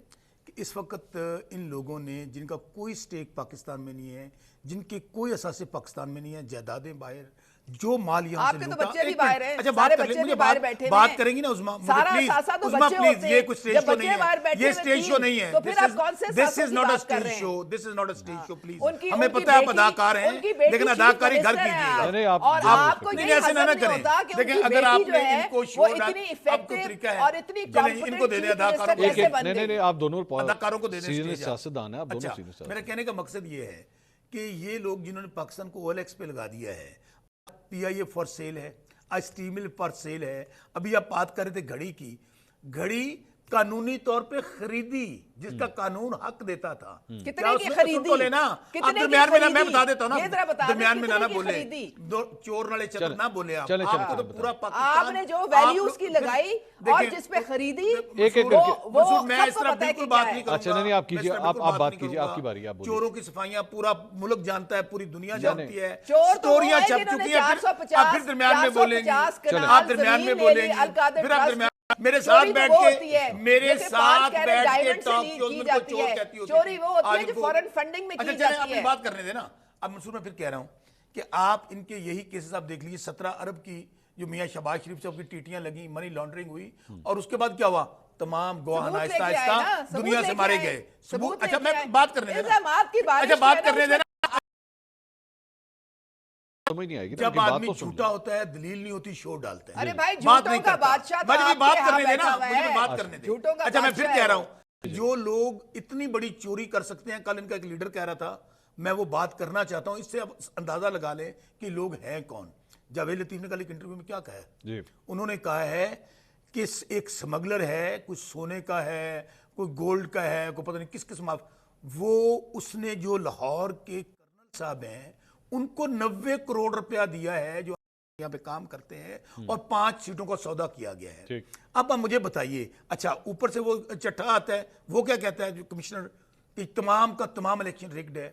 कि इस वक्त इन लोगों ने, जिनका कोई स्टेक पाकिस्तान में नहीं है, जिनके कोई असासे पाकिस्तान में नहीं है, जायदादें बाहर, जो माल यहाँ से आपके तो लूटा। बच्चे भी बाहर हैं, अच्छा सारे बात कर बच्चे ले, मुझे भी बाहर बैठे बात करेंगी ना उस्मा, सारा प्लीज सासा तो उस्मा बच्चे प्लीज, होते ये हैं। कुछ स्टेज जब शो बच्चे नहीं बाहर है, बैठे ये हुए स्टेज शो नहीं है। तो फिर आप कौन से दिस सासों इज की नॉट अ बात कर स्टेज रहे हैं? Show, this is not a stage show please. उनकी- हमें उनकी पता है आप बेटी- अदाकार हैं, उनकी बेटी लेकिन चीफ अदाकारी घर मिनिस्टर है आप। कीजिएगा। और आपको नहीं ये ऐसे ना हजम नहीं करें। होता कि देखिए उनकी अगर बेटी आपने जो है इनको वो शो इतनी आपको इफेक्टिव तरीका है, और इतनी चलें इनको दे दें अदाकारों को। कैसे बन गई? नहीं आप दोनों अदाकारों को दे दें सीनियर स्टेज। सियासतदान है आप दोनों अच्छा, सीनियर मेरा कहने का मकसद ये है کہ یہ لوگ جنہوں نے پاکستان کو OLX پہ لگا دیا ہے, PIA فار سیل ہے, آج اسٹیم مل فار سیل ہے. ابھی آپ بات کر رہے تھے گھڑی کی, گھڑی قانونی طور پہ خریدی جس کا قانون حق دیتا تھا. کتنے کی خریدی؟ آپ درمیان میں میں بتا دیتا ہوں نا, درمیان میں نہ بولے, چور نالے چکر نہ بولے. آپ کو تو پورا پاکستان, آپ نے جو ویلیوز کی لگائی اور جس پہ خریدی, میں اس طرح بالکل بات نہیں کروں گا. اچھا نہیں آپ کیجئے, آپ بات کیجئے, آپ کی باری, آپ بولیے. چوروں کی صفائیاں پورا ملک جانتا ہے, پوری دنیا جانتی ہے, سٹوریاں چھپ چکی ہیں. آپ پھر درمیان میں بولیں گے, آپ درمیان میں بولیں گے, پھر آپ درمیان میرے ساتھ بیٹھ کے ٹاک شوز میں کو چور کہتی ہوتی ہے. چوری وہ ہوتی ہے جو فورن فنڈنگ میں کی جاتی ہے. آپ بات کرنے دیں نا. اب منصور میں پھر کہہ رہا ہوں کہ آپ ان کے یہی کیسز آپ دیکھ لیجیے, 17 ارب کی جو میاں شہباز شریف سے کی ٹیٹیاں لگیں, منی لانڈرنگ ہوئی, اور اس کے بعد کیا ہوا, تمام گواہان آہستہ آہستہ دنیا سے مارے گئے. ثبوت, اچھا میں بات کرنے دیں نا, اچھا بات کرنے دیں نا. جب آدمی جھوٹا ہوتا ہے دلیل نہیں ہوتی, شور ڈالتا ہے. ارے بھائی جھوٹوں کا بادشاہ تو آپ بات کے کرنے ہاں دے نا, بیٹھا مجھے ہے. بات کرنے دے. اچھا میں پھر کہہ رہا ہوں, جو لوگ اتنی بڑی چوری کر سکتے ہیں, کل ان کا ایک لیڈر کہہ رہا تھا, میں وہ بات کرنا چاہتا ہوں, اس سے اب اندازہ لگا لیں کہ لوگ ہیں کون. جاوید لطیف نے کل ایک انٹرویو میں کیا کہا ہے, انہوں نے کہا ہے کہ ایک سمگلر ہے, کوئی سونے کا ہے, کوئی گولڈ کا ہے, کوئی پتہ نہیں کس قسم. وہ اس نے جو لاہور کے کرنل صاحب ہیں ان کو 90 کروڑ روپیہ دیا ہے جو یہاں پہ کام کرتے ہیں, اور 5 سیٹوں کا سودا کیا گیا ہے. اب مجھے بتائیے, اچھا اوپر سے وہ چٹھا آتا ہے, وہ کیا کہتا ہے جو کمشنر, کہ تمام کا تمام الیکشن ریگڈ ہے.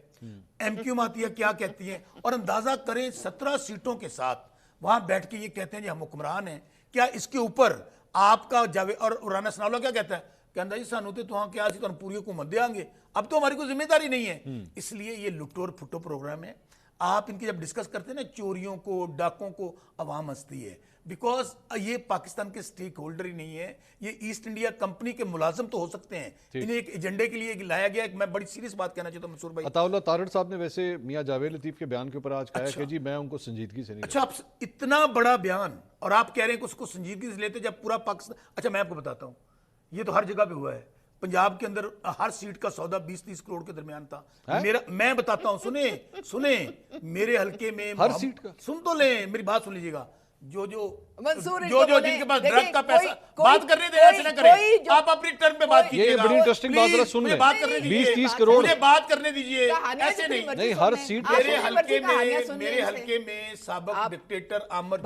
ایم کیو آتی ہے, کیا کہتی ہیں, اور اندازہ کریں 17 سیٹوں کے ساتھ وہاں بیٹھ کے یہ کہتے ہیں جی ہم حکمران ہیں. کیا اس کے اوپر آپ کا جاوید اور رانا ثناء اللہ کیا کہتا ہے, کہتا ہے جی سانو تے تو کیا سی, تو پوری حکومت دے آئیں گے, اب تو ہماری کوئی ذمہ داری نہیں ہے. اس لیے یہ لٹو اور پھٹو پروگرام ہے. آپ ان کی جب ڈسکس کرتے ہیں نا چوریوں کو, ڈاکوں کو, عوام ہنستی ہے, بیکاز یہ پاکستان کے سٹیک ہولڈر ہی نہیں ہے, یہ ایسٹ انڈیا کمپنی کے ملازم تو ہو سکتے ہیں. انہیں ایک ایجنڈے کے لیے لایا گیا. میں بڑی سیریس بات کہنا چاہتا ہوں منصور بھائی. عطا اللہ تارڑ صاحب نے ویسے میاں جاوید لطیف کے بیان کے اوپر آج کہا ہے کہ جی میں ان کو سنجیدگی سے نہیں. اچھا, آپ اتنا بڑا بیان اور آپ کہہ رہے ہیں کہ اس کو سنجیدگی سے لیتے جب پورا پاکستان. اچھا میں آپ کو بتاتا ہوں, یہ تو ہر جگہ پہ ہوا ہے. پنجاب کے اندر ہر سیٹ کا سودا 20-30 کروڑ کے درمیان تھا. میں بتاتا ہوں, سنیں میرے حلقے میں ہر سیٹ کا, سن تو لیں, میری بات سن لیجیے گا. جو جن کے پاس ڈرگ کا پیسہ, بات کرنے دیں, ایسے نہ کریں, آپ اپنی ٹرن پہ بات کیجیے گا. یہ بڑی انٹرسٹنگ بات ہے, سن لیں. 20-30 کروڑ مجھے بات کرنے دیجیے, ایسے نہیں ہر سیٹ. میرے حلقے میں سابق ڈکٹیٹر عامر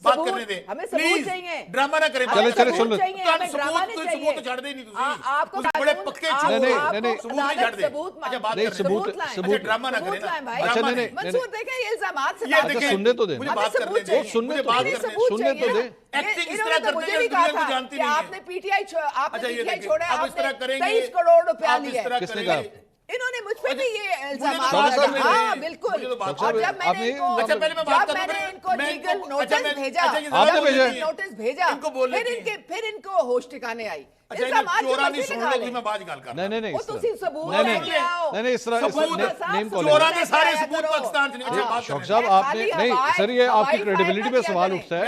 بات کرنے دیں, ہمیں ثبوت چاہیے, ڈرامہ نہ کریں. چلے سن لیں. ثبوت تو چھڑ دے نہیں تسی, بڑے پکے چور. نہیں ثبوت نہیں چھڑ دے. اچھا بات کریں, ڈرامہ نہ کریں نا. اچھا نہیں منصور دیکھیں یہ الزامات سے اچھا سننے تو دیں, مجھے بات کرنے دیں, سننے تو دیں. ایکٹنگ اس طرح کرتے ہیں دنیا کو جانتی نہیں ہے. آپ نے پی ٹی آئی چھوڑا ہے, اب اس طرح کریں گے, 23 کروڑ روپیہ لیا ہے. کس نے کہا؟ انہوں نے مجھ پہ بھی یہ الزامات لگائے. ہاں بالکل. اور جب میں نے ان کو لیگل نوٹس بھیجا, پھر ان کو ہوش ٹھکانے آئی. نہیں اس طرح شوق صاحب آپ نے نہیں سر, یہ آپ کی کریڈیبلٹی پہ سوال اٹھتا ہے.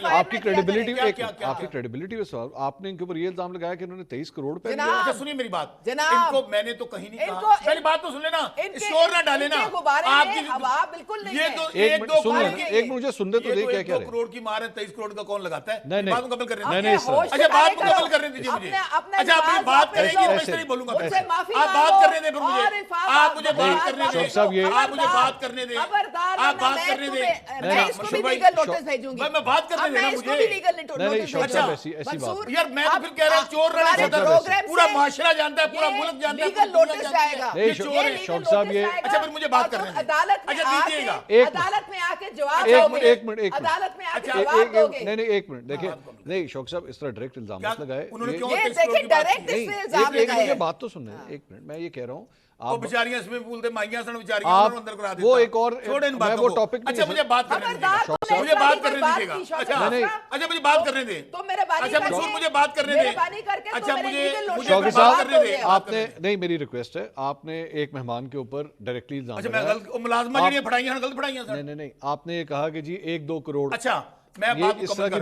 آپ کی کریڈیبلٹی پہ سوال, آپ نے ان کے اوپر یہ الزام لگایا کہ انہوں نے 23 کروڑ پہ. سنیے میری بات, ان کو میں نے تو کہیں نہیں کہا, پہلی بات تو سن لینا, شور نہ ڈالے نا. آپ بالکل نہیں, ایک مجھے سننے تو دے, کیا کہہ رہے ہیں. 2 کروڑ کی مار ہے, 23 کروڑ کا کون لگاتا ہے. نہیں بات مکمل کرنے نہیں اس طرح. اچھا بات مکمل کرنے دیجیے مجھے. اچھا آپ بات کریں گے, میں اس طرح بولوں گا. آپ بات کرنے دیں مجھے, آپ مجھے بات کرنے دیں, آپ مجھے بات کرنے دیں, آپ بات کرنے دیں. میں اس کو بھی لیگل نوٹس بھیجوں گی. میں بات کرنے دینا مجھے. یار میں تو پھر کہہ رہا ہوں چور رہے صدر, پورا معاشرہ جانتا ہے, پورا ملک جانتا ہے, لیگل نوٹس جائے گا. یہ چور ہے. شوق صاحب یہ, اچھا پھر مجھے بات کرنے دیں. عدالت میں آ کے جواب دو گے, عدالت میں آ کے جواب دو گے. نہیں ایک منٹ دیکھیں, نہیں شوق صاحب اس طرح ڈائریکٹ الزامات لگائے. یہ بات تو سنیں, ایک منٹ میں یہ کہہ رہا ہوں, وہ بیچاریاں اس میں بولتے مائیاں سن بیچاریاں انہوں اندر کرا دیتا. وہ ایک اور چھوڑیں ان میں باتوں وہ کو. ٹاپک اچھا مجھے بات کرنے دیجیے, مجھے بات کرنے دیجیے گا. اچھا مجھے بات کرنے دیں. اچھا منصور مجھے بات کرنے دیں. اچھا مجھے شوقی صاحب آپ نے نہیں, میری ریکویسٹ ہے, آپ نے ایک مہمان کے اوپر ڈائریکٹلی الزام لگایا. اچھا میں ملازمہ جڑیاں پڑھائیاں ہیں, غلط پڑھائیاں سر. نہیں آپ نے یہ کہا کہ جی 1-2 کروڑ. اچھا میں بات اس طرح کی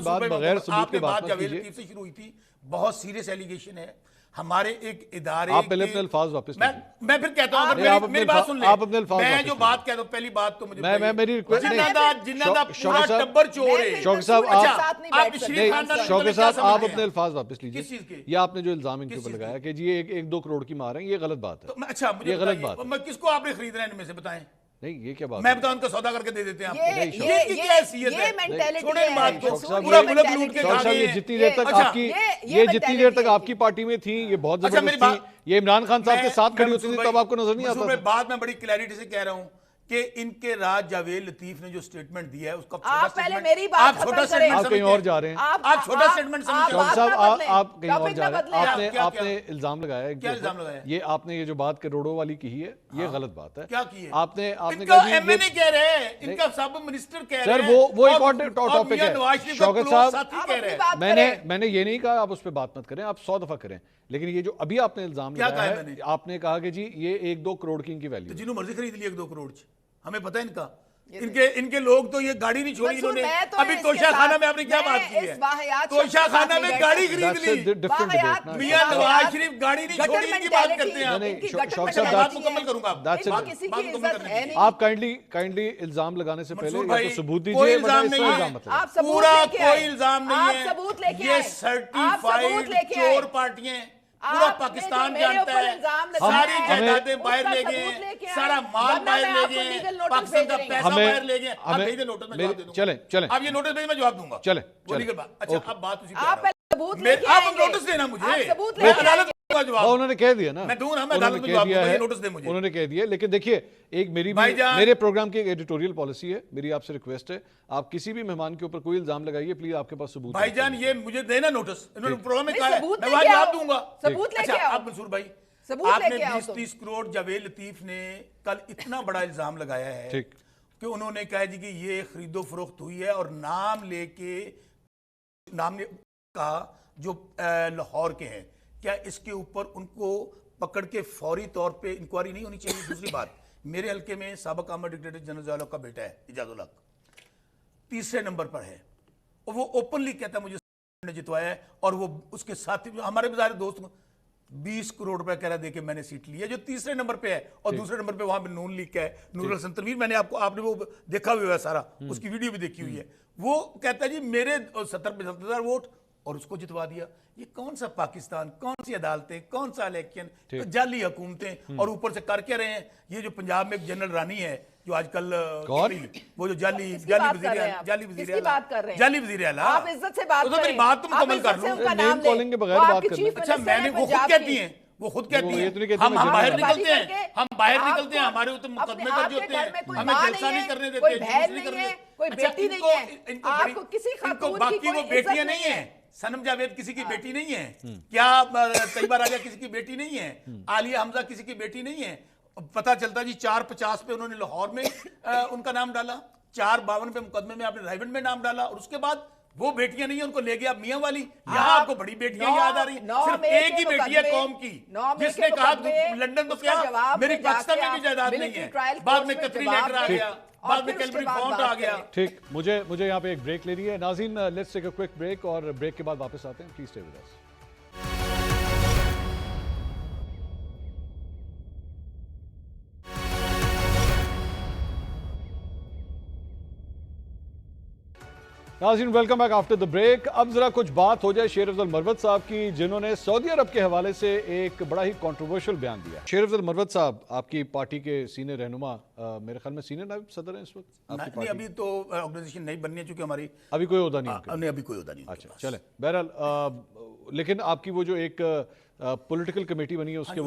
بات بغیر ثبوت کے بات نہ کیجیے. جاوید لطیف سے شروع ہوئی تھی, بہت سیریس ایلیگیشن ہے. हमारे एक इदारे आप पहले अपने अल्फाज वापस लीजिए। मैं फिर कहता हूं, नहीं, अगर आप अपने मेरी बात अल्फाज- सुन ले, आप अपने अल्फाज मैं वापस जो लीजिए। बात कहता हूं, पहली बात तो मुझे मैं मेरी रिक्वेस्ट नहीं, जिन्ना शौकत पूरा साहब- टब्बर चोर है। शौकत साहब बिल्कुल आप साथ नहीं आप बैठ सकते। शरीफ खानदान नहीं, के शौकत मतलब क्या साहब आप समझते अपने हैं? अल्फाज वापस किस चीज लीजिए। के? ये आपने जो इल्जाम इनके किस ऊपर चीज लगाया कि जी ये 1-2 करोड़ की मार रहे हैं, ये गलत बात है। तो अच्छा मुझे ये गलत बताइए, बात है। मैं किसको आपने खरीदना है इनमें से बताएं? नहीं, ये क्या बात मैं है? बताऊं, उनका सौदा करके दे देते हैं ये आपको। ये इनकी क्या हैसियत ये है? मेंटालिटी छोड़े इन बात को, शौकत साहब, पूरा ये मुल्क लूट के शौकत खा साहब, गए ये हैं। जितनी देर तक अच्छा, आपकी ये ये जितनी देर तक mentality आपकी पार्टी में थी, ये बहुत अच्छा, मेरी जबरदस्त थी। ये इमरान खान साहब के मैं- साथ खड़ी मैं होती थी, मंसूर तब भाई- आपको नजर नहीं मंसूर आता भाई, था। बात मैं बड़ी क्लैरिटी से कह रहा हूं कि इनके राज जावेद लतीफ ने जो स्टेटमेंट दिया है उसका छोटा आप पहले statement- मेरी बात आप खत्म छोटा करें। स्टेटमेंट आप कहीं समझते और हैं। जा रहे हैं। आप छोटा स्टेटमेंट समझते हैं। शौकत बात साहब ना आप बदलें, कहीं और टॉपिक जा ना रहे हैं। बदलें। आपने क्या- आपने इल्जाम लगाया है इनके क्या ऊपर। इल्जाम लगाया है? ये आपने ये जो बात करोड़ों वाली की है, ये गलत बात है। क्या की है? आपने इनका कहा जी एमए नहीं ये- कह रहे हैं, इनका सब मिनिस्टर कह रहे सर, हैं। वो एक और और टॉपिक मियां है। नवाज शरीफ का शौकत close साहब, साथी आप कह अपनी रहे हैं। बात करें। मैंने ये नहीं कहा आप उस पर बात मत करें, आप 100 दफा करें, लेकिन ये जो अभी आपने इल्जाम क्या लगाया कहा है, मैंने? आपने कहा कि जी ये 1-2 करोड़ की इनकी तो वैल्यू है। जिन्हों मर्जी खरीद लिया 1-2 करोड़ च। हमें पता है इनका, इनके लोग तो ये गाड़ी नहीं छोड़ी मंसूर, इन्होंने। मैं तो अभी इसके तोशा खाना साथ- में आपने क्या मैं बात की इस है? वाहियात तोशा शख्स के खाना साथ में नहीं गाड़ी बैठ खरीद That's a ली। different वाहियात debate ना। मियां नवाज शरीफ गाड़ी नहीं गटर छोड़ी, इनकी बात mentality, करते हैं आप। नहीं, इनकी शौकत गटर साहब, mentality बात मुकम्मल है। करूंगा। That's इनको it. किसी बात की मुकम्मल इज्जत करने है दीजिए। नहीं। आप काइंडली इल्जाम लगाने से पहले मंसूर या भाई, तो सबूत कोई दीजिए, इल्जाम वरना नहीं इसका है। इल्जाम मत लगाइए। आप सबूत पूरा लेके कोई आए। इल्जाम नहीं आप है। सबूत लेके ये आए। आप सर्टिफाइड सबूत लेके आए। चोर पार्टियां हैं। पूरा आपने पाकिस्तान जो मेरे जानता ऊपर है। इल्जाम लगाया सारी है, जायदादें बाहर उसका ले सबूत गए, लेके आए। सारा माल वरना बाहर मैं ले आपको गए, legal notice पाकिस्तान का भेज पैसा हमें- बाहर ले गए। आप हमें- भेज दें नोटिस, मैं मेरी- जवाब दे दूंगा। चलें। आप ये नोटिस भेज, मैं जवाब दूंगा। चलें, वो लीगल बात। अच्छा, ओके। अब बात उसी पे आ आप रहा हूं। पहले सबूत लेके आप आएंगे। नोटिस देना मुझे। आप सबूत मैं लेके अदालत आएंगे। दूंगा जवाब। उन्होंने कह दिया ना, मैं दूं ना, मैं उन्होंने अदालत में कह जवाब दिया दूंगा, है, ये नोटिस दे मुझे। उन्होंने कह दिया। लेकिन देखिए, एक भाईजान- मेरे प्रोग्राम की एक एडिटोरियल पॉलिसी है, मेरी आपसे रिक्वेस्ट है, आप किसी भी मेहमान के ऊपर कोई इल्जाम लगाइए, प्लीज आपके पास सबूत भाईजान ये मुझे देना नोटिस, इन्होंने प्रोग्राम में नहीं, कहा है, सबूत मैं लेके वहां जवाब आओ। दूंगा। सबूत लेके अच्छा, आओ। अब मंसूर भाई, सबूत आपने लेके आओ 20-30 करोड़ जावेद लतीफ ने कल इतना बड़ा इल्जाम लगाया है ठीक। कि उन्होंने कहा जी कि ये खरीदो फरोख्त हुई है, और नाम लेके कहा जो लाहौर के हैं, क्या इसके ऊपर उनको पकड़ के फौरी तौर पे इंक्वायरी नहीं होनी चाहिए? दूसरी बात, मेरे हल्के में साबिक आर्मी डिक्टेटर जनरल ज़िया का बेटा है इजाजुल हक, तीसरे नंबर पर है, और वो ओपनली कहता है मुझे ने जितवाया है, और वो उसके साथी हमारे बेचारे दोस्त 20 करोड़ रुपए कह रहा दे के मैंने सीट ली है, जो तीसरे नंबर पे है, और दूसरे नंबर पे वहां पे नून लीग का है, नूरुल हसन तनवीर, मैंने आपने वो देखा हुआ है सारा, उसकी वीडियो भी देखी हुई है। वो कहता है जी मेरे 70-75 वोट, और उसको जितवा दिया। ये कौन सा पाकिस्तान, कौन सी अदालतें, कौन सा इलेक्शन, जाली हुकूमतें, और ऊपर से कर क्या रहे हैं? ये जो पंजाब में एक जनरल रानी है जो आजकल वो जो जाली किसकी बात कर रहे हैं वजीर आप? जाली किसकी वजीर बात कर रहे हैं? जाली वजीर आला। आप इज्जत से बात तो मेरी करें। बात तो आप मुकम्मल इज्जत कर से लूं। उनका नेम नाम कॉलिंग के लें। बगैर वो बात आपकी करनी। चीफ अच्छा, मिनिस्टर मैंने हैं वो खुद पंजाब कहती की। हैं, वो खुद कहती ये हैं तो नहीं कहती हम मैं बाहर जनरल निकलते करके हैं, हम बाहर आपको निकलते हैं, हमारे ऊपर मुकदमे अपने दर्ज आपके होते घर में हैं, कोई हमें माँ जलसा नहीं नहीं है, करने देते, कोई जुलूस बहन नहीं नहीं करने है, देते। कोई अच्छा, बेटी नहीं इनको- है। इनको आपको बड़ी- किसी इनको खातून की बाकी वो कोई बेटियां इज्जत नहीं नहीं है। है। सनम जावेद किसी की बेटी नहीं है क्या? तैयबा राजा किसी की बेटी नहीं है? आलिया हमजा किसी की बेटी नहीं है? पता चलता जी 450 पे उन्होंने लाहौर में उनका नाम डाला, 452 पे मुकदमे में आपने रायवंड में नाम डाला, और उसके बाद वो बेटियां नहीं है, उनको ले गया मियां वाली। यहाँ आपको बड़ी बेटियां याद आ रही, सिर्फ एक ही बेटी है कौम की, जिसने कहा लंदन तो क्या, मेरी पाकिस्तान में भी जायदाद नहीं है। बाद में कतरी लेटर आ गया, बाद में कैलबरी फॉन्ट आ गया। ठीक, मुझे यहाँ पे एक ब्रेक लेनी है। नाज़रीन, let's take a quick break, और ब्रेक के बाद वापस आते हैं। Please stay with us. नाज़रीन, welcome back after the break. अब जरा कुछ बात हो जाए शेर अफजल मरवत साहब की, जिन्होंने सऊदी अरब के हवाले से एक बड़ा ही कंट्रोवर्शियल बयान दिया। शेर अफजल मरवत साहब, आपकी पार्टी के सीनियर रहनुमा, मेरे ख्याल में सीनियर नायब सदर हैं इस वक्त आपकी नहीं, पार्टी। अभी तो ऑर्गेनाइजेशन नहीं बननी है, चूंकि हमारी अभी कोई ओहदा नहीं उनके। नहीं, अभी कोई होता नहीं। अच्छा, चले। बहरहाल, लेकिन आपकी वो जो एक पॉलिटिकल कमेटी बनी है, उसके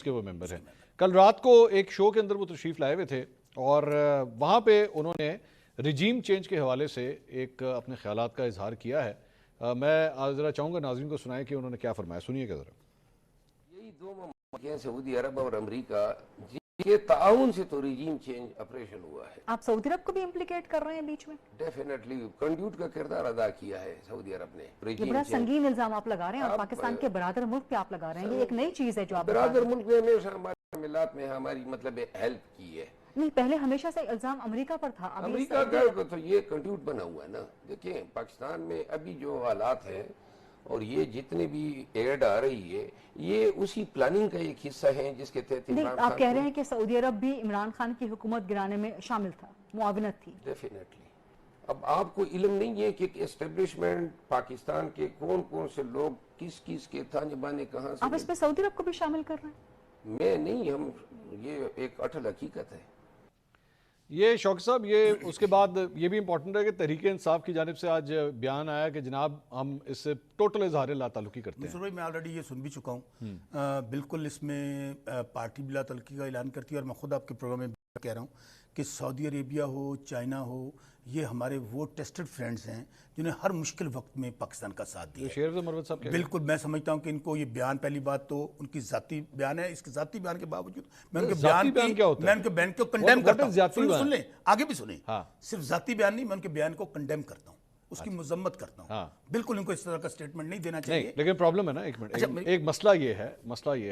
वो मेंबर हैं। कल रात को एक शो के अंदर वो तशरीफ लाए हुए थे, और वहाँ पे उन्होंने रिजीम चेंज के हवाले से एक अपने ख्यालात का इजहार किया है। मैं आज ज़रा चाहूँगा नाज़रीन को सुनाएं कि उन्होंने क्या फरमाया। सुनिएगा ज़रा। यही दो ममालिक हैं, सऊदी अरब और अमेरिका, जिनके ताउन से तो रिजीम चेंज ऑपरेशन हुआ है। आप सऊदी अरब को भी इम्प्लीकेट कर रहे हैं बीच में? डेफिनेटली कंड्यूट का किरदार अदा किया है सऊदी अरब ने। ये regime बड़ा change। संगीन इल्जाम आप लगा रहे हैं, और आप, पाकिस्तान के बरादर मुल्क पे आप लगा रहे हैं। ये एक नई चीज है जो आप बता रहे बरादर हैं। मुल्क ने हमेशा हमारे मिलात में हमारी मतलब हेल्प की है। नहीं, पहले हमेशा से इल्जाम अमेरिका पर था। अभी अमेरिका का तो ये कंट्यूट बना हुआ है ना। देखिए, पाकिस्तान में अभी जो हालात हैं اور یہ جتنے بھی ایڈ آ رہی ہے یہ اسی پلاننگ کا ایک حصہ ہیں جس کے تحت نہیں عمران آپ خان کہہ رہے ہیں کہ سعودی عرب بھی عمران خان کی حکومت گرانے میں شامل تھا، معاونت تھی. ڈیفینیٹلی. اب آپ کو علم نہیں ہے کہ اسٹیبلشمنٹ پاکستان کے کون کون سے لوگ کس کس کے تھانے بانے کہاں سے آپ اس میں سعودی عرب کو بھی شامل کر رہے ہیں؟ میں نہیں، ہم یہ ایک اٹل حقیقت ہے. یہ شوق صاحب، یہ اس کے بعد یہ بھی امپورٹنٹ ہے کہ تحریک انصاف کی جانب سے آج بیان آیا کہ جناب ہم اس سے ٹوٹل اظہار لا تعلقی کرتے ہیں. منصور بھائی میں آلریڈی یہ سن بھی چکا ہوں. بالکل اس میں پارٹی بلا تعلقی کا اعلان کرتی ہے، اور میں خود آپ کے پروگرام میں کہہ رہا ہوں کہ سعودی عربیہ ہو، چائنا ہو، یہ ہمارے وہ ٹیسٹڈ فرینڈز ہیں جنہیں ہر مشکل وقت میں پاکستان کا ساتھ دیا. شیخ مروت صاحب بالکل میں سمجھتا ہوں کہ ان کو یہ بیان، پہلی بات تو ان کی ذاتی بیان ہے، اس کے ذاتی بیان کے باوجود میں ان کے بیان کو کنڈیم کرتا ہوں. سن لیں، آگے بھی سنیں. صرف ذاتی بیان نہیں، میں ان کے بیان کو کنڈیم کرتا ہوں، اس کی مذمت کرتا ہوں. بالکل ان کو اس طرح کا سٹیٹمنٹ نہیں دینا چاہیے. لیکن پرابلم ہے نا، ایک منٹ، ایک مسئلہ یہ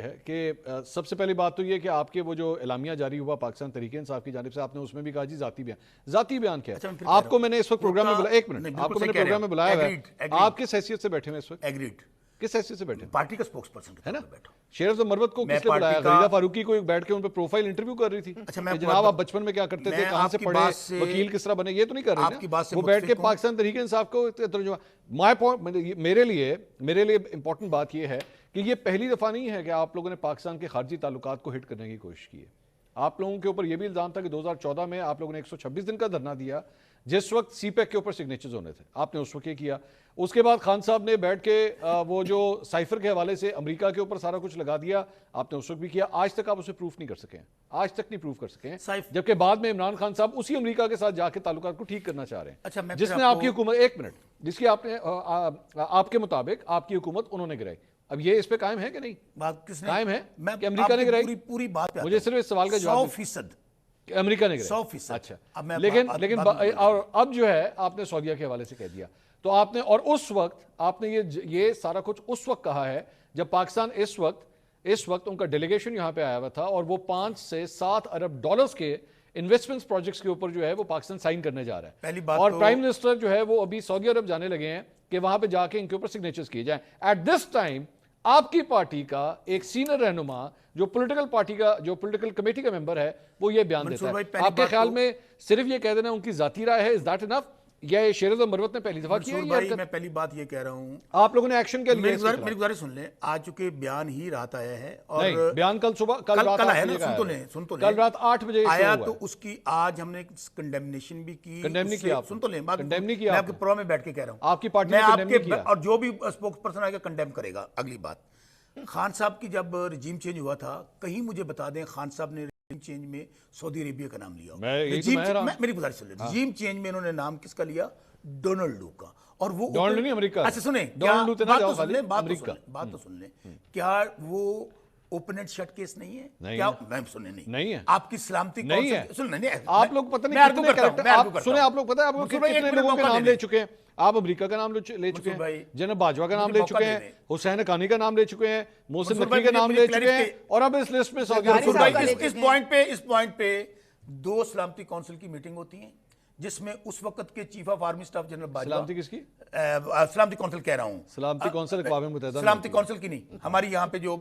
ہے کہ سب سے پہلی بات تو یہ کہ آپ کے وہ جو اعلامیہ جاری ہوا پاکستان تحریک انصاف کی جانب سے، آپ نے اس میں بھی کہا جی ذاتی بیان کیا ہے. آپ کو میں نے اس وقت پروگرام میں بلایا، ایک منٹ، آپ کو میں نے پروگرام میں بلایا ہے، آپ کس حیثیت سے بیٹھے ہیں اس وقت؟ ایگریڈ. کس حیثیت سے بیٹھے؟ پارٹی کا سپوکس پرسن ہے نا. شیخ مروت کو کس نے بلایا؟ غریدہ فاروقی کو بیٹھ کے ان پہ پروفائل انٹرویو کر رہی تھی کہ جناب آپ بچپن میں کیا کرتے تھے، کہاں سے پڑھے، وکیل کس طرح بنے. یہ تو نہیں کر رہی نا، وہ بیٹھ کے پاکستان تحریک انصاف کو ترجمہ. میرے لیے امپورٹنٹ بات یہ ہے کہ یہ پہلی دفعہ نہیں ہے کہ آپ لوگوں نے پاکستان کے خارجی تعلقات کو ہٹ کرنے کی کوشش کی ہے. آپ لوگوں کے اوپر یہ بھی الزام تھا کہ 2014 میں آپ لوگوں نے 126 دن کا دھرنا دیا جس وقت سی پیک کے اوپر سگنیچرز ہونے تھے، آپ نے اس وقت یہ کیا. اس کے بعد خان صاحب نے بیٹھ کے وہ جو سائفر کے حوالے سے امریکہ کے اوپر سارا کچھ لگا دیا، آپ نے اس وقت بھی کیا. آج تک آپ اسے پروف نہیں کر سکے ہیں، آج تک نہیں پروف کر سکے ہیں، جبکہ بعد میں عمران خان صاحب اسی امریکہ کے ساتھ جا کے تعلقات کو ٹھیک کرنا چاہ رہے ہیں جس نے آپ کی حکومت، ایک منٹ، جس کی آپ کے مطابق آپ کی حکومت انہوں نے گرائی. اب یہ اس پہ قائم ہے کہ نہیں؟ بات کس نے قائم ہے کہ امریکہ نے گرائی؟ پوری بات مجھے صرف اس سوال کا جواب 100% کہ امریکہ نے گرائی. 100%. اچھا، لیکن اور اب جو ہے آپ نے سعودیہ کے حوالے سے کہہ دیا تو آپ نے، اور اس وقت آپ نے یہ سارا کچھ اس وقت کہا ہے جب پاکستان اس وقت ان کا ڈیلیگیشن یہاں پہ آیا ہوا تھا اور وہ 5 سے 7 ارب ڈالرز کے انویسٹمنٹس پروجیکٹس کے اوپر جو ہے وہ پاکستان سائن کرنے جا رہا ہے. پہلی بات اور پرائم منسٹر جو ہے وہ ابھی سعودی عرب جانے لگے ہیں کہ وہاں پہ جا کے ان کے اوپر سگنیچرز کیے جائیں. ایٹ دس ٹائم آپ کی پارٹی کا ایک سینئر رہنما جو پولیٹیکل پارٹی کا، جو پولیٹیکل کمیٹی کا ممبر ہے، وہ یہ بیان دیتا ہے. آپ کے خیال میں صرف یہ کہہ دینا ان کی ذاتی رائے ہے، از دیٹ انف؟ یہ شیرز مروت نے پہلی دفعہ کیا ہے. میں پہلی بات یہ کہہ رہا ہوں، آپ لوگوں نے ایکشن کے لیے میری گزارش سن لیں. آج چونکہ بیان ہی رات آیا ہے، اور بیان کل صبح، کل رات ہے نا، سن تو لیں، کل رات 8 بجے آیا تو اس کی آج ہم نے کنڈیمنیشن بھی کی. کنڈیم نہیں کیا، سن تو لیں، کنڈیم نہیں کیا. میں آپ کے پروگرام میں بیٹھ کے کہہ رہا ہوں، آپ کی پارٹی نے کنڈیم نہیں کیا، اور جو بھی اسپوکس پرسن آئے گا کنڈیم کرے گا. اگلی بات، خان صاحب کی جب رجیم چینج ہوا تھا، کہیں مجھے بتا دیں خان صاحب نے رجیم چینج میں سعودی عربیہ کا نام لیا. میری گزارش سن لیں، رجیم چینج میں انہوں نے نام کس کا لیا؟ ڈونلڈ لو کا. اور وہ ڈونلڈ نہیں، امریکہ. اچھا سنیں، بات تو سن لیں، کیا وہ اوپن اینڈ شٹ کیس نہیں ہے؟ کیا میں سنیں نہیں ہے؟ آپ کی سلامتی کونسل، آپ لوگ پتہ نہیں کتنے کریکٹر سنیں، آپ لوگ پتہ ہے آپ لوگ کتنے لوگوں کے نام لے چکے ہیں. آپ امریکہ کا نام لے چکے ہیں، جناب باجوہ کا نام لے چکے ہیں، حسین حقانی کا نام لے چکے ہیں، محسن نقوی کا نام لے چکے ہیں، اور اب اس لسٹ میں سعودی عرب. اس پوائنٹ پہ 2 سلامتی کونسل کی میٹنگ ہوتی ہیں جس میں اس وقت کے chief of army staff general Bajwa. سلامتی کس کی؟ سلامتی کونسل کہہ رہا ہوں، سلامتی کونسل اقوام متحدہ. سلامتی کونسل کی نہیں، ہماری یہاں پہ جو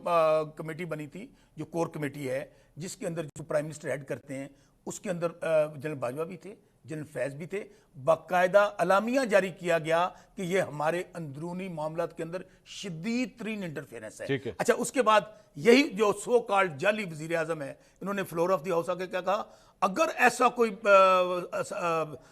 کمیٹی بنی تھی، جو کور کمیٹی ہے، جس کے اندر جو پرائم منسٹر ہیڈ کرتے ہیں، اس کے اندر جنرل باجوہ بھی تھے، جنرل فیض بھی تھے. باقاعدہ اعلامیہ جاری کیا گیا کہ یہ ہمارے اندرونی معاملات کے اندر شدید ترین انٹرفیئرنس ہے. اچھا، اس کے بعد یہی جو سو کالڈ جعلی وزیر اعظم ہے، انہوں نے فلور آف دی ہاؤس آ کے کیا کہا؟ اگر ایسا کوئی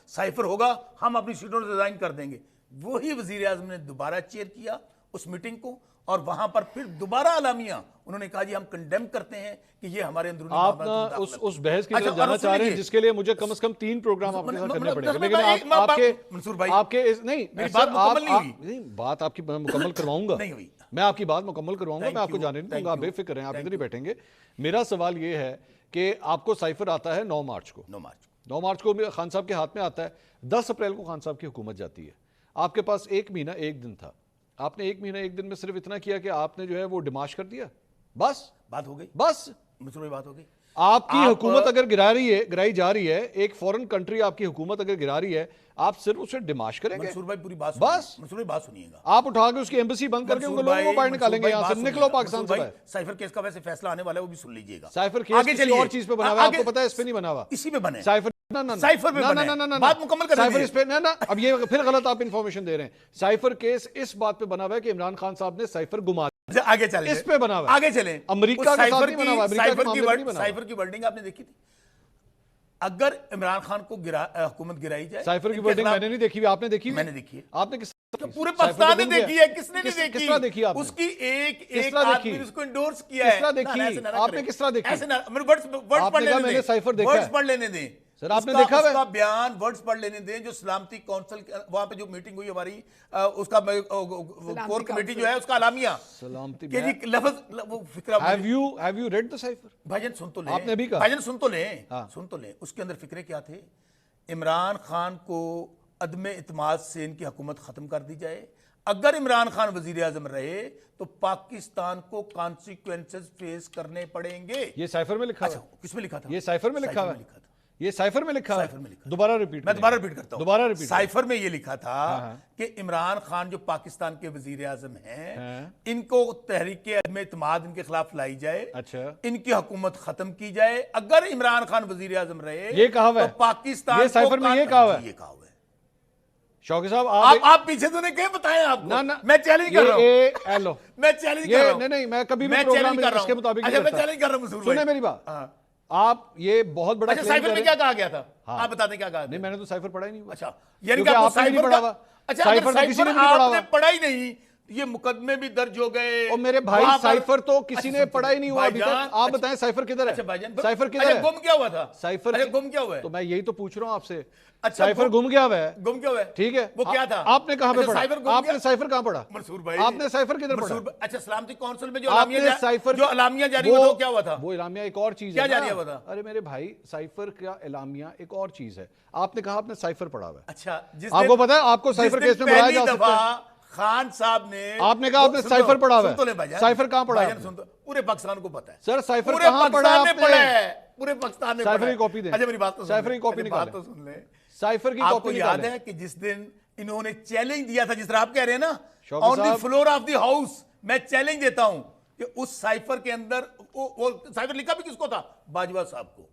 سائفر ہوگا ہم اپنی سیٹوں سے ریزائن کر دیں گے. وہی وزیر اعظم نے دوبارہ چیئر کیا اس میٹنگ کو، اور وہاں پر پھر دوبارہ اعلامیہ انہوں نے کہا جی ہم کنڈیم کرتے ہیں کہ یہ ہمارے اندرونی آپ اس بحث کی طرف جانا چاہ رہے ہیں جس کے لیے مجھے کم از کم 3 پروگرام آپ کے ساتھ کرنے پڑیں گے. لیکن آپ کے نہیں، بات آپ کی میں مکمل کرواؤں گا، میں آپ کی بات مکمل کرواؤں گا، میں آپ کو جانے نہیں دوں گا، آپ بے فکر ہیں، آپ ادھر ہی بیٹھیں گے. میرا سوال یہ ہے کہ آپ کو سائفر آتا ہے 9 مارچ کو 9 مارچ کو خان صاحب کے ہاتھ میں آتا ہے. 10 اپریل کو خان صاحب کی حکومت جاتی ہے. آپ کے پاس 1 مہینہ 1 دن تھا. آپ نے 1 مہینہ 1 دن میں صرف اتنا کیا کہ آپ نے جو ہے وہ ڈیمارش کر دیا، بس بات ہو گئی. بس بات ہو گئی. آپ کی حکومت اگر گرائی جا رہی ہے، ایک فورن کنٹری آپ کی حکومت اگر گرا رہی ہے، آپ صرف اسے ڈیماش کریں گے؟ منصور بھائی پوری بات بس منصور بھائی بات سنیے گا. آپ اٹھا کے اس کی ایمبیسی بند کر کے ان کو لوگوں کو باہر نکالیں گے یہاں سے. نکلو پاکستان سے باہر. سائفر کیس کا ویسے فیصلہ آنے والا ہے، وہ بھی سن لیجئے گا. سائفر کیس کسی اور چیز پہ بنا ہوا ہے، آپ کو پتا ہے اس پہ نہیں بنا ہوا. اسی پہ بنے. سائفر سائفر پہ بنے. بات مکمل کریں. سائفر اس پہ نہ اب یہ پھر غلط آپ انفارمیشن دے رہے ہیں. سائفر کیس اس بات پہ بنا ہوا ہے کہ عمران خان صاحب نے سائفر گما دیا. آگے چلیں. اس پہ بنا ہوا ہے. آگے چلیں. امریکہ کا ساتھ نہیں بنا ہوا. امریکہ کے معاملے میں نہیں بنا ہوا. سائفر کی ورڈنگ آپ نے دیکھی تھی؟ اگر عمران خان کو حکومت گرائی جائے. سائفر کی ورڈنگ میں نے نہیں دیکھی ہوئی، آپ نے دیکھی؟ میں نے دیکھی ہے. آپ نے کس پورے پاکستان نے دیکھی ہے. کس نے نہیں دیکھی؟ کس طرح دیکھی آپ نے؟ اس کی ایک آدمی نے اس کو انڈورس کیا ہے. کس طرح دیکھی آپ نے؟ کس طرح دیکھی؟ ایسے نہ ورڈز پڑھ لینے دیں. میں نے سائفر دیکھا ہے. ورڈز پڑھ لینے دیں. سر آپ نے دیکھا ہے اس کا بیان ورڈز پڑھ لینے دیں جو سلامتی کونسل وہاں پہ جو میٹنگ ہوئی ہماری، اس کا کور کمیٹی جو ہے اس کا اعلامیہ سلامتی کہ جی لفظ وہ فکرہ. Have you read the cipher؟ بھائی جان سن تو لیں. آپ نے بھی کہا. بھائی جان سن تو لیں. اس کے اندر فکرے کیا تھے؟ عمران خان کو عدم اعتماد سے ان کی حکومت ختم کر دی جائے. اگر عمران خان وزیر اعظم رہے تو پاکستان کو کانسیکوینسز فیس کرنے پڑیں گے. یہ سائفر میں لکھا ہوا ہے. کس میں لکھا تھا؟ یہ سائفر میں لکھا ہوا ہے. یہ سائفر میں لکھا ہے. دوبارہ ریپیٹ میں دوبارہ ریپیٹ کرتا ہوں. دوبارہ ریپیٹ. سائفر میں یہ لکھا تھا کہ عمران خان جو پاکستان کے وزیر اعظم ہیں، ان کو تحریک عدم اعتماد ان کے خلاف لائی جائے. اچھا. ان کی حکومت ختم کی جائے. اگر عمران خان وزیر اعظم رہے یہ کہا ہوا ہے تو پاکستان یہ سائفر میں یہ کہا ہوا ہے. یہ کہا ہوا ہے. شوقی صاحب آپ پیچھے تو نہیں کہیں بتائیں آپ کو. میں چیلنج کر رہا ہوں. میں چیلنج کر رہا ہوں. نہیں میں کبھی بھی پروگرام میں اس کے مطابق نہیں کرتا. میں چیلنج کر رہا ہوں منصور بھائی. سنیں میری بات. آپ یہ بہت بڑا اچھا سائفر میں کیا کہا گیا تھا؟ آپ بتاتے کیا کہا؟ نہیں میں نے تو سائفر پڑھا ہی نہیں ہوا. اچھا یعنی کہ آپ نے پڑھا ہوا. اچھا اگر سائفر آپ نے پڑھا ہی نہیں، یہ مقدمے بھی درج ہو گئے. اور میرے بھائی سائفر تو کسی نے پڑھا ہی نہیں ہوا ابھی تک. آپ بتائیں سائفر کدھر ہے؟ سائفر کدھر ہے؟ گم کیا ہوا تھا؟ سائفر گم کیا ہوا ہے؟ تو میں یہی تو پوچھ رہا ہوں آپ سے. سائفر گم گیا ہوا ہے. گم کیا ہوا ہے؟ ٹھیک ہے. وہ کیا تھا؟ آپ نے کہاں پہ پڑھا؟ آپ نے سائفر کہاں پڑھا؟ منصور بھائی آپ نے سائفر کدھر پڑھا؟ اچھا سلامتی کونسل میں جو اعلامیہ جاری ہوا کیا ہوا تھا؟ وہ اعلامیہ ایک اور چیز ہے. کیا جاری ہوا تھا؟ ارے میرے بھائی سائفر کا اعلامیہ ایک اور چیز ہے. آپ نے کہا آپ نے سائفر پڑھا ہوا ہے. اچھا آپ کو پتا ہے آپ کو سائفر کیس میں بلایا جا سکتا ہے. خان صاحب نے آپ نے کہا آپ نے سائفر پڑھا ہوا ہے. سائفر کہاں پڑھا ہے؟ پورے پاکستان کو پتا ہے سر. سائفر کہاں پڑھا ہے آپ نے؟ پورے پاکستان نے سائفر کی کاپی دیں. اچھا میری بات تو سائفر کی کاپی نکالیں. تو سن لیں. سائفر کی آپ کاپی کو یاد ہے کہ جس دن انہوں نے چیلنج دیا تھا، جس طرح آپ کہہ رہے ہیں نا شوقی آن دی صاحب فلور آف دی ہاؤس، میں چیلنج دیتا ہوں کہ اس سائفر کے اندر وہ سائفر لکھا بھی کس کو تھا؟ باجوہ صاحب کو.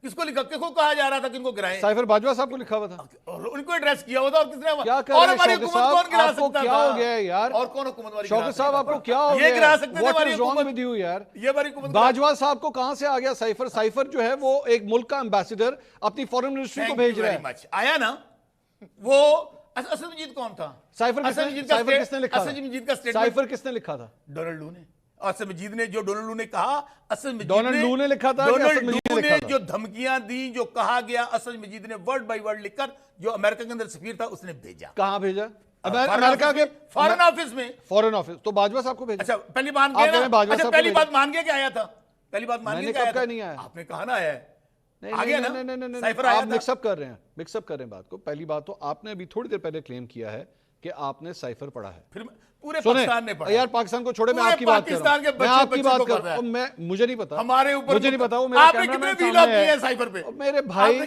کس کو لکھا؟ کس کو کہا جا رہا تھا کہ ان کو گرائیں؟ سائفر باجوہ صاحب کو لکھا ہوا تھا. اور ان کو ایڈریس کیا ہوا تھا. اور کس نے کیا کر اور رہے ہماری ہیں حکومت شوقی کون گرا صاحب؟ آپ کو سکتا کیا ہو گیا ہے یار؟ اور کون حکومت والی شوقی صاحب آپ کو کیا ہو گیا؟ یہ گرا سکتے تھے ہماری What is wrong حکومت. with you یار؟ یہ ہماری حکومت. باجوہ صاحب کو کہاں سے آ گیا سائفر؟ سائفر جو ہے وہ ایک ملک کا امبیسڈر اپنی فورن منسٹری کو بھیج رہا ہے. آیا نا وہ اسد مجید کون تھا؟ سائفر کس نے لکھا تھا؟ اسد مجید کا سائفر کس نے لکھا تھا؟ ڈونلڈ لو نے. اسد مجید نے جو ڈونلڈ لو نے کہا، ڈونلڈ لو نے لکھا تھا کہ اسد مجید نے لکھا تھا؟ جو دھمکیاں دی، جو کہا گیا، اسد مجید نے ورڈ بائی ورڈ لکھ کر جو امریکہ کے اندر سفیر تھا اس نے بھیجا. کہاں بھیجا؟ امریکہ کے فارن آفس میں. Foreign office. تو باجوہ صاحب کو بھیجا. اچھا پہلی بات مان گیا. اچھا پہلی بات مان گیا کہ آیا تھا. پہلی بات مان گیا کہ آیا تھا. آپ نے کہا نا آیا ہے. آپ مکس اپ کر رہے ہیں بات کو. پہلی بات تو آپ نے ابھی تھوڑی دیر پہلے کلیم کیا ہے کہ آپ نے سائفر پڑھا ہے. پھر پورے پاکستان نے پڑھا. یار پاکستان کو چھوڑے، میں آپ کی بات کر رہا ہوں. میں آپ کی بات کر رہا ہوں. مجھے نہیں پتا. ہمارے اوپر مجھے نہیں پتا. وہ میرا آپ نے کتنے ویلاگ کیے ہیں سائفر پہ؟ میرے بھائی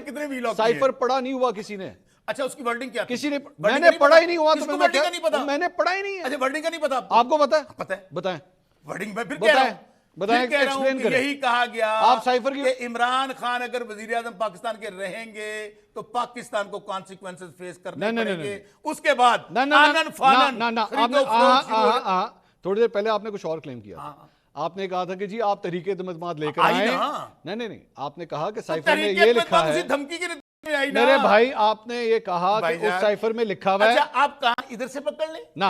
سائفر پڑھا نہیں ہوا کسی نے. اچھا اس کی ورڈنگ کیا؟ کسی نے. میں نے پڑھا ہی نہیں ہوا. تو ورڈنگ کا نہیں پتا. میں نے پڑھا ہی نہیں ہے. اچھا ورڈنگ کا نہیں پتا آپ کو پتا ہے؟ پتا ہے. بتائیں. ورڈنگ میں پھر کہہ رہا ہوں. بتائیں ایکسپلین کریں. یہی کہا گیا آپ سائفر کی کہ عمران خان اگر وزیر اعظم پاکستان کے رہیں گے تو پاکستان کو کانسیکوینسز فیس کرنے پڑیں گے. اس کے بعد آنن فانن تھوڑی دیر پہلے آپ نے کچھ اور کلیم کیا. آپ نے کہا تھا کہ جی آپ تحریک اعتماد لے کر آئے. نہیں آپ نے کہا کہ سائفر میں یہ لکھا ہے. دھمکی کی میرے بھائی آپ نے یہ کہا کہ اس سائفر میں لکھا ہوا ہے. اچھا آپ کہاں ادھر سے پکڑ لیں؟ نہ.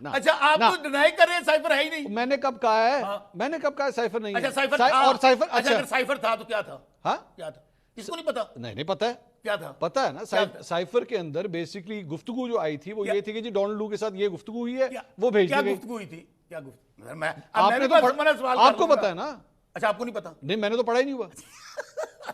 اچھا آپ تو ڈینائی کر رہے ہیں سائفر ہے ہی نہیں. میں نے کب کہا ہے سائفر نہیں ہے. اچھا سائفر تھا. اور سائفر اگر سائفر تھا تو کیا تھا؟ ہاں کیا تھا؟ کس کو نہیں پتا؟ نہیں پتا ہے. کیا تھا؟ پتا ہے نا. سائفر کے اندر بیسیکلی گفتگو جو آئی تھی وہ یہ تھی کہ جی ڈونلڈ لو کے ساتھ یہ گفتگو ہوئی ہے. وہ بھیج دی گئی. کیا گفتگو ہوئی تھی؟ کیا گفتگو؟ آپ کو پتا ہے نا. اچھا آپ کو نہیں پتا؟ نہیں میں نے تو پڑھا ہی نہیں ہوا.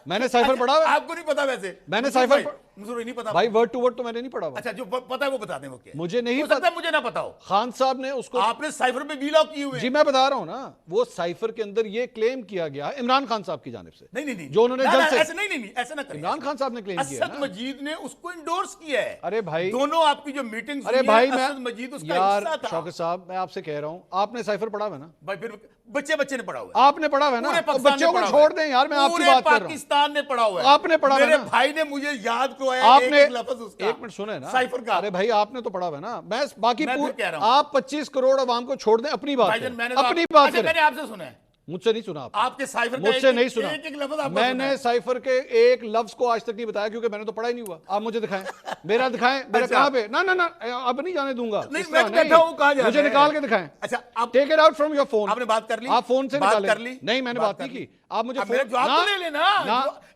میں نے سائفر پڑھا ہوا. آپ کو نہیں پتا ویسے؟ میں نے سائفر मंसूर भाई नहीं पता भाई वर्ड टू वर्ड तो मैंने नहीं पढ़ा हुआ। अच्छा जो पता है वो बता दें वो क्या है। मुझे नहीं हो सकता पता, है मुझे ना पता हो। खान साहब ने उसको, आपने साइफर पे वीलॉग किए हुए जी मैं बता रहा हूं ना, वो साइफर के अंदर ये क्लेम किया गया है इमरान खान साहब की जानिब से, नहीं जो उन्होंने ना, जज ना, से, ऐसे नहीं ऐसा ना करें। इमरान खान साहब ने क्लेम किया है असद ना। मजीद ने उसको इंडोर्स किया है। अरे भाई, दोनों आपकी जो मीटिंग्स अरे भाई असद मैं मजीद उसका यार हिस्सा था। शौकत साहब मैं आपसे कह रहा हूं, आपने साइफर पढ़ा हुआ है ना? भाई फिर बच्चे ने पढ़ा हुआ है। आपने पढ़ा हुआ है ना? पूरे तो पाकिस्तान बच्चों ने को पढ़ा हुआ छोड़ है। दें यार, मैं आपकी पूरे बात कर रहा हूं। पाकिस्तान ने पढ़ा हुआ है। आपने पढ़ा हुआ है मेरे ना? भाई ने मुझे याद करवाया आपने एक लफ्ज उसका। एक मिनट सुने ना साइफर का। अरे भाई आपने तो पढ़ा हुआ है ना। मैं बाकी मैं फिर कह रहा हूं। आप 25 करोड़ अवाम को छोड़ दें, अपनी बात भाईजान करें, मैंने तो अपनी आप- बात अच्छा, करें। मैंने आपसे सुना है। मुझसे नहीं सुना आपके साइफर का मुझसे एक- नहीं सुना। एक लफ्ज आपको सुना मैंने है। साइफर के एक लफ्ज को आज तक नहीं बताया क्योंकि मैंने तो पढ़ा ही नहीं हुआ। आप मुझे दिखाएं, मेरा दिखाएं, मेरा अच्छा। कहाँ पे? ना ना ना अब नहीं जाने दूंगा। नहीं, इस मैं तरह तो बैठा हूं, कहाँ जा मुझे रहे हैं? निकाल के दिखाएं। अच्छा आप take it out from your phone. आपने बात कर ली? आप फोन से बात निकालें। कर ली? नहीं मैंने बात नहीं कर ली? की। आप मुझे अब मेरा जवाब तो ले लेना।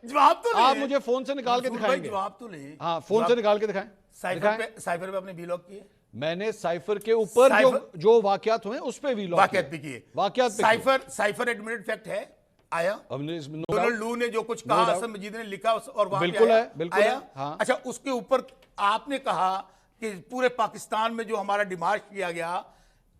जवाब तो ले। आप मुझे फोन से निकाल के मंसूर भाई, दिखाएंगे। जवाब तो ले। हाँ फोन से निकाल के दिखाएं। साइफर पे आपने वीलॉग किए? मैंने साइफर के ऊपर जो वाकयात हुए उस पे वीलॉग वाकयात भी किए। वाकयात पे किए। साइफर एडमिटेड फैक्ट है, आया। हमने इसमें डोनाल्ड लू ने जो कुछ कहा असद मजीद ने लिखा और वहां पे बिल्कुल आया, है, बिल्कुल आया। है, हाँ। अच्छा उसके ऊपर आपने कहा कि पूरे पाकिस्तान में जो हमारा डिमार्च किया गया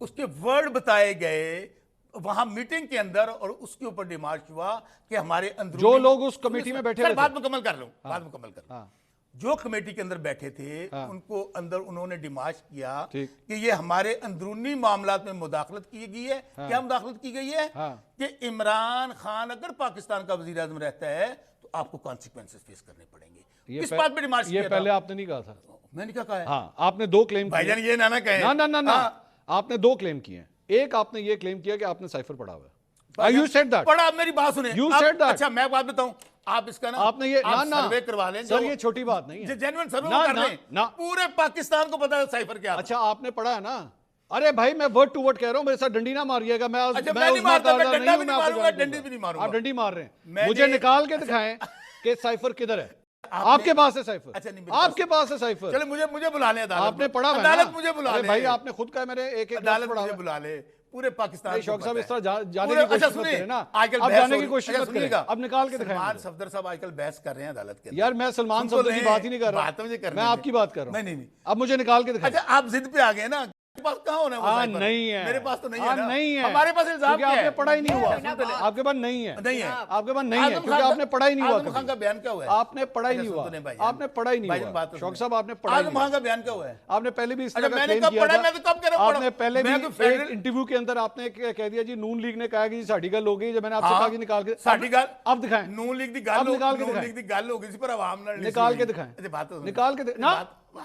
उसके वर्ड बताए गए वहां मीटिंग के अंदर, और उसके ऊपर डिमार्च हुआ कि हमारे अंदर जो लोग उस कमेटी में बैठे हुए थे। बात मुकम्मल कर लूं, बात मुकम्मल कर लूं। हाँ। जो कमेटी के अंदर बैठे थे उनको अंदर उन्होंने डिमांड किया कि ये हमारे अंदरूनी मामलात में मुदाखलत की गई है। क्या मुदाखलत की गई है? कि इमरान खान अगर पाकिस्तान का वजीर आज़म रहता है तो आपको कॉन्सिक्वेंसेस फेस करने पड़ेंगे। किस बात पे डिमांड किया? ये पहले आपने नहीं कहा था। मैंने क्या कहा है? हाँ आपने दो क्लेम किए। भाईजान ये ना कहे। ना आपने दो क्लेम किए हैं। एक आपने ये क्लेम किया कि आपने साइफर पढ़ा हुआ है। You said that. पढ़ा, मेरी बात सुने। You said that. अच्छा मैं बात बताऊं, आप इसका ना आपने ये आप ना सर्वे करवा लें। सर ये छोटी बात नहीं है। जेन्युइन सर्वे ना, कर ना, लें। ना। पूरे पाकिस्तान को पता है साइफर क्या था। अच्छा आपने पढ़ा है ना? अरे भाई मैं वर्ड टू वर्ड कह रहा हूं, मेरे साथ डंडी ना मारिएगा। मैं अच्छा, मैं मैं नहीं उस मारता, बात मैं का डंडा नहीं भी हूं, नहीं मैं आपको मारूंगा, जानता डंडी हूं। भी नहीं मारूंगा। आप डंडी मार रहे हैं। मैंने- मुझे निकाल के दिखाएं कि साइफर किधर है। आपके पास है साइफर? अच्छा, नहीं, मेरे आपके पास है साइफर? चलो मुझे बुला ले अदालत। आपने पढ़ा हुआ है ना? अदालत मुझे बुला अरे ले। भाई आपने खुद कहा मेरे एक एक अदालत पढ़ा मुझे हुआ है। बुला ले। पूरे पाकिस्तान को शौक साहब पता इस तरह है। जाने पूरे- की अच्छा, कोशिश मत सुनिए, करें ना। आजकल अब बहस जाने हो की रही- कोशिश अच्छा, मत करें। सुनिएगा। अब निकाल के दिखाएं सलमान मुझे। सफदर साहब आजकल बहस कर रहे हैं अदालत के अंदर। यार मैं सलमान सुन तो सफदर की लें, बात ही नहीं कर रहा। बात तो मुझे करने मैं दें। आपकी बात कर रहा हूं। नहीं। अब मुझे निकाल के दिखाएं। अच्छा आप जिद पे आ गए ना, मेरे पास कहाँ होना है वो साइफर? नहीं है। मेरे पास तो नहीं है ना। नहीं है। हमारे पास इल्जाम क्योंकि क्या है? आपने पढ़ा ही नहीं हुआ। आपके पास नहीं है। नहीं है। आपके पास नहीं है क्योंकि आपने पढ़ा ही नहीं हुआ। आजम खान का बयान क्या हुआ है? आपने पढ़ा ही नहीं हुआ। आपने पढ़ा ही नहीं हुआ। शौक साहब आपने पढ़ा ही आजम खान का बयान क्या हुआ है? आपने पहले भी इस तरह अच्छा, का मैंने क्लेम कब किया पढ़ा? था। मैं तो कब कह रहा हूं आपने पहले भी मैं तो एक फेडरल- इंटरव्यू के अंदर आपने कह दिया जी नून लीग ने कहा कि जी साड़ी गल हो गई। जब मैंने आपसे हाँ, कहा कि निकाल के साड़ी गल अब दिखाएं। नून लीग दी अब गल निकाल के नून दिखाएं। लीग दी गल हो गई थी पर आवाम नाल नहीं निकाल सी के हुई। दिखाएं। अच्छा, बात तो निकाल के ना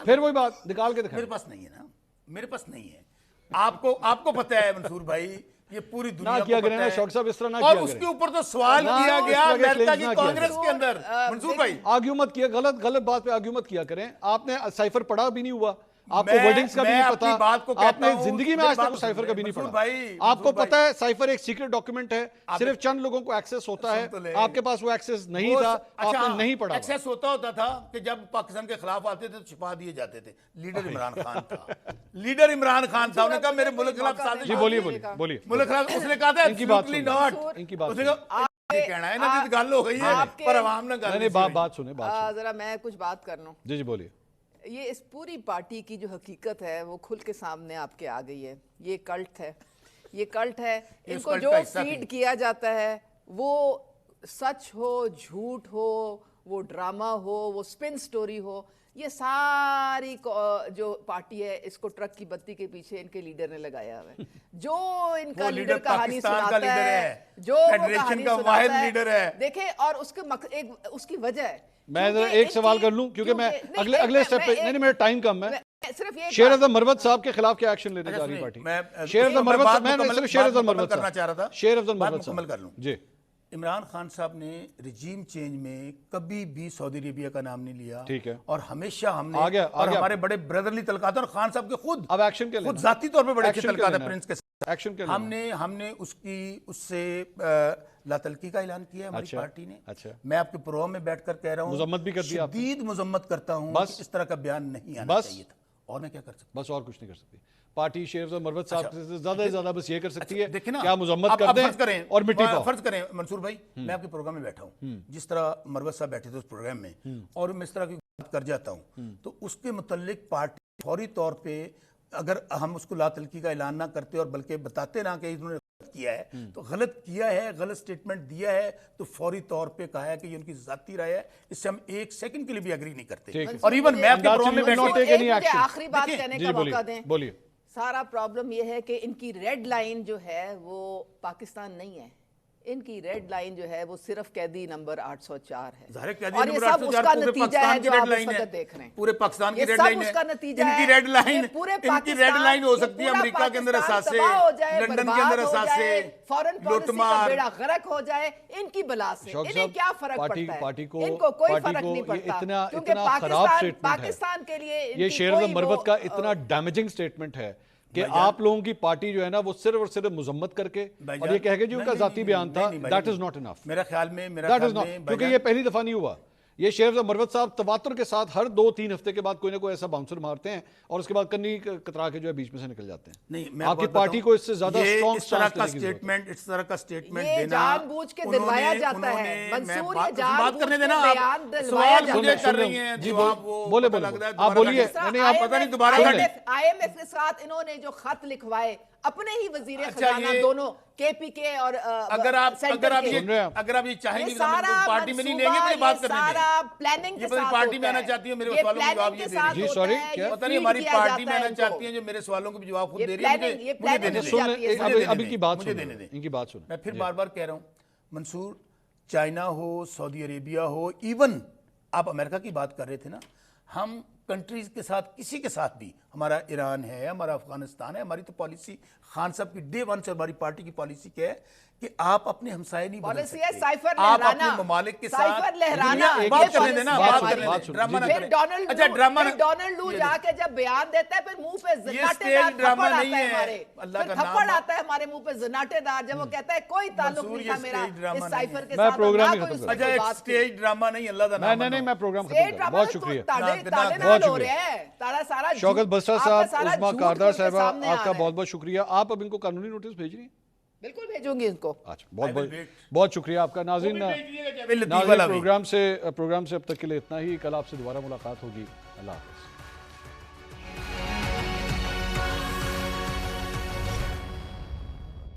फिर वही बात निकाल के दिखाएं। मेरे पास नहीं है ना, मेरे पास नहीं है। आपको पता है मंसूर भाई, ये पूरी दुनिया ना किया को करें पता ना है। शौक साहब, इस तरह ना और किया उसके करें। ऊपर तो सवाल ना, किया इस गया तरह के अमेरिका claims की ना किया कांग्रेस करें। के अंदर। मंसूर भाई आर्ग्यू मत किया, गलत बात पे आर्ग्यू मत किया करें। आपने साइफर पढ़ा भी नहीं हुआ, आपको मैं- वर्डिंग्स का भी मैं नहीं अपनी पता। बात को कहता आपने हूं, जिंदगी में मेरी आज तक बात वो सुन साइफर ले, कभी नहीं मंसूर पढ़ा। भाई, आपको मंसूर पता है साइफर एक सीक्रेट डॉक्यूमेंट है, सिर्फ चंद लोगों को एक्सेस होता है। सुन तो ले। आपके पास वो एक्सेस नहीं था, आपने नहीं पढ़ा। एक्सेस होता था कि जब पाकिस्तान के खिलाफ आते थे तो छिपा दिए जाते थे। लीडर इमरान खान था, लीडर इमरान खान था। उन्होंने कहा मेरे मुल्क के खिलाफ साजिश जी बोलिए बोलिए। मुल्क के खिलाफ, उसने कहा था इनकी बात absolutely सुनो। not। इनकी बात उसने कहा ये कहना है ना कि गल हो गई है पर आवाम ने गल नहीं बात सुने जरा मैं कुछ बात कर लूं। जी बोलिए। ये इस पूरी पार्टी की जो हकीकत है वो खुल के सामने आपके आ गई है। ये कल्ट है, ये कल्ट है। इनको कल्ट जो का हिस्सा फीड थी। किया जाता है वो सच हो, झूठ हो, वो ड्रामा हो, वो स्पिन स्टोरी हो, ये सारी जो पार्टी है इसको ट्रक की बत्ती के पीछे इनके लीडर ने लगाया हुआ है। जो इनका वो लीडर कहानी पाकिस्तान का सुनाता लीडर है, है, जो वो फेडरेशन कहानी का सुनाता वाहिद है, लीडर है। देखे और उसकी वजह है। मैं क्योंकि एक सवाल कर लूं क्योंकि मैं अगले स्टेप पे नहीं मेरा टाइम कम है। सिर्फ ये शेर अफजल मरवत साहब के खिलाफ क्या एक्शन लेने जा रही पार्टी? शेर अफजल मरवत, मैं सिर्फ शेर अफजल मरवत करना चाह रहा था। शेर अफजल बात मरवत मुकम्मल कर लूं। जी। इमरान खान साहब ने रिजीम चेंज में कभी भी सऊदी अरेबिया का नाम नहीं लिया। ठीक है। और हमेशा हमने आ गया। हमारे बड़े ब्रदरली तलकात और खान साहब के खुद अब एक्शन के खुद जाती तौर पे बड़े अच्छे Action क्या तलकात है लेना है? प्रिंस के साथ। एक्शन के हमने उससे लातलकी का ऐलान किया है हमारी अच्छा, पार्टी ने। अच्छा। मैं आपके प्रोग्राम में बैठकर कह रहा हूँ, मुजम्मत भी कर दिया आपने। शदीद मुजम्मत करता हूँ, बस। इस तरह का बयान नहीं आना बस। चाहिए था। और मैं क्या कर सकता बस और कुछ नहीं कर सकती पार्टी। शेर अफजल मरवत साहब से ज्यादा से ज्यादा बस ये कर सकती है देखिए ना, क्या मुजम्मत अब कर फर्ज दें करें और मिट्टी पाओ। फर्ज करें मंसूर भाई, मैं आपके प्रोग्राम में बैठा हूँ, जिस तरह मरवत साहब बैठे थे उस प्रोग्राम में और मैं इस तरह की कर जाता हूँ तो उसके मुतल्लिक पार्टी फौरी तौर पे अगर हम उसको लातलकी का ऐलान ना करते और बल्कि बताते ना कि इन्होंने गलत किया है, तो गलत किया है, गलत स्टेटमेंट दिया है, तो फौरी तौर पे कहा है कि ये उनकी जाती राय है, इससे हम एक सेकंड के लिए भी एग्री नहीं करते। और इवन मैं आपके प्रोग्राम में not take any action. आखिरी बात कहने जी का मौका बोलिए दें। बोलिए। सारा प्रॉब्लम ये है कि इनकी रेड लाइन जो है वो पाकिस्तान नहीं है, इनकी रेड लाइन जो है वो सिर्फ कैदी नंबर 804 है। ज़ाहिर कैदी और ये नंबर सब 804 उसका पूरे नतीजा पाकिस्तान है की जो रेड आप इस लाइन है। वक्त देख रहे हैं। पूरे पाकिस्तान की ये रेड सब लाइन है। उसका नतीजा इनकी है। रेड लाइन, ये पूरे इनकी रेड पाकिस्तान, लाइन हो ये सकती है पूरा अमेरिका के अंदर पाकिस्तान असासे, तबाह हो जाए, लंदन के बर्बाद अंदर हो असासे, जाए, फॉरेन पॉलिसी का लूटमार। बेड़ा गर्क हो जाए इनकी बला से। शौकत इन्हें साहब, क्या फर्क पार्टी- पड़ता है? पार्टी को- इनको कोई पार्टी फर्क को नहीं ये पड़ता इतना- क्योंकि इतना खराब statement है। पाकिस्तान के लिए ये इनकी शेर कोई मरवत वो, का इतना डैमेजिंग स्टेटमेंट है कि आप लोगों की पार्टी जो है ना वो सिर्फ और सिर्फ मुजम्मत करके और ये कह के जो उनका जाती बयान था, दैट इज नॉट इनफ। मेरा ख्याल में दैट इज नॉट, क्योंकि ये पहली दफा नहीं हुआ। ये शेर मरवत साहब तवातुर के साथ हर 2-3 हफ्ते के बाद कोई ना कोई ऐसा बाउंसर मारते हैं और उसके बाद कन्नी कतरा के जो है बीच में से निकल जाते हैं। नहीं, मैं आपकी बात पार्टी बताऊं, को इससे ज्यादा ये स्ट्रॉन्ग इस तरह का स्टेटमेंट ये देना जानबूझ के दिलवाया जाता है। मंसूर ये बात करने देना, जानबूझ के आप बयान दिलवाया सवाल मुझे जाता कर रही हैं जी, जवाब वो बोले, पता बोले, लगता है आप दोबारा बोलिए। करके। नहीं, आप पता नहीं दोबारा IMF के साथ इन्होंने जो खत लिखवाए अपने ही वजीर अच्छा, खजाना ये- दोनों KPK और अगर आप सेंटर के। अगर आप ये चाहेंगे ये कि हम इनको सारा पार्टी में नहीं मंसूबा, लेंगे, मुझे बात ये करने सारा दें। प्लानिंग ये के पता नहीं साथ पार्टी में होता आना है। चाहती है, मेरे ये सवालों के प्लानिंग जवाब के ये दे साथ रही है। जी, होता sorry, है, क्या? ये पता नहीं feed हमारी किया पार्टी में जाता है आना चाहती इनको। हैं, जो मेरे सवालों के भी जवाब खुद ये दे रही है, planning- ये मुझे planning देने की दें। जाती है। मुझे देने अभी दें, की बात मुझे सुनो, देने दें। इनकी बात सुनो। मैं फिर बार बार कह रहा हूँ, मंसूर, चाइना हो, सऊदी अरेबिया हो, इवन आप अमेरिका की बात कर रहे थे ना, हम कंट्रीज के साथ किसी के साथ भी, हमारा ईरान है, हमारा अफगानिस्तान है, हमारी तो पॉलिसी खान साहब की डे वन से हमारी पार्टी की पॉलिसी क्या है कि आप अपने हमसाये नहीं बदल पॉलिसी सकते। है साइफर आप लहराना। अपने ममालिक के साइफर साथ लहराना, दुनिया- ये बात करने पॉलिसी देना, है बात हमारी। करने बात दें, सुनो, ड्रामा ना फिर करें। डोनाल्ड अच्छा, ड्रामा फिर डोनाल्ड लू जाके जब बयान देता है फिर मुंह पे जनाटेदार स्टेज ड्रामा थप्पड़ नहीं आता है है। हमारे। अल्लाह फिर का थप्पड़ नाम- आता है हमारे मुंह पे जनाटेदार जब वो कहता है कोई ताल्लुक मंसूर, नहीं ये था मेरा स्टेज ड्रामा इस नहीं साइफर है। के मैं साथ। प्रोग्राम ना ही कोई खत्म उसकी कर अच्छा, कोई एक बात थी। स्टेज ड्रामा नहीं, अल्लाह का नाम नहीं, मैं प्रोग्राम खत्म स्टेज कर ड्रामा बहुत तो शुक्रिया। ताले बहुत नाल हो शुक्रिया। रहे हैं। तारा सारा शौकत बस्तर साहब, उस्मा झूठ कारदार के साहब, सामने आ आपका रहा है। बहुत बहुत शुक्रिया। आप अब इनको कानूनी नोटिस भेज रही हैं? बिल्कुल भेजूंगी इनको। अच्छा, बहुत I will बहुत wait. बहुत शुक्रिया आपका। नाज़रीन, लतीफ़ नाज़रीन, वाला भी। प्रोग्राम से अब तक के लिए इतना ही। कल आपसे दोबारा मुलाकात होगी। अल्लाह हाफ़िज़।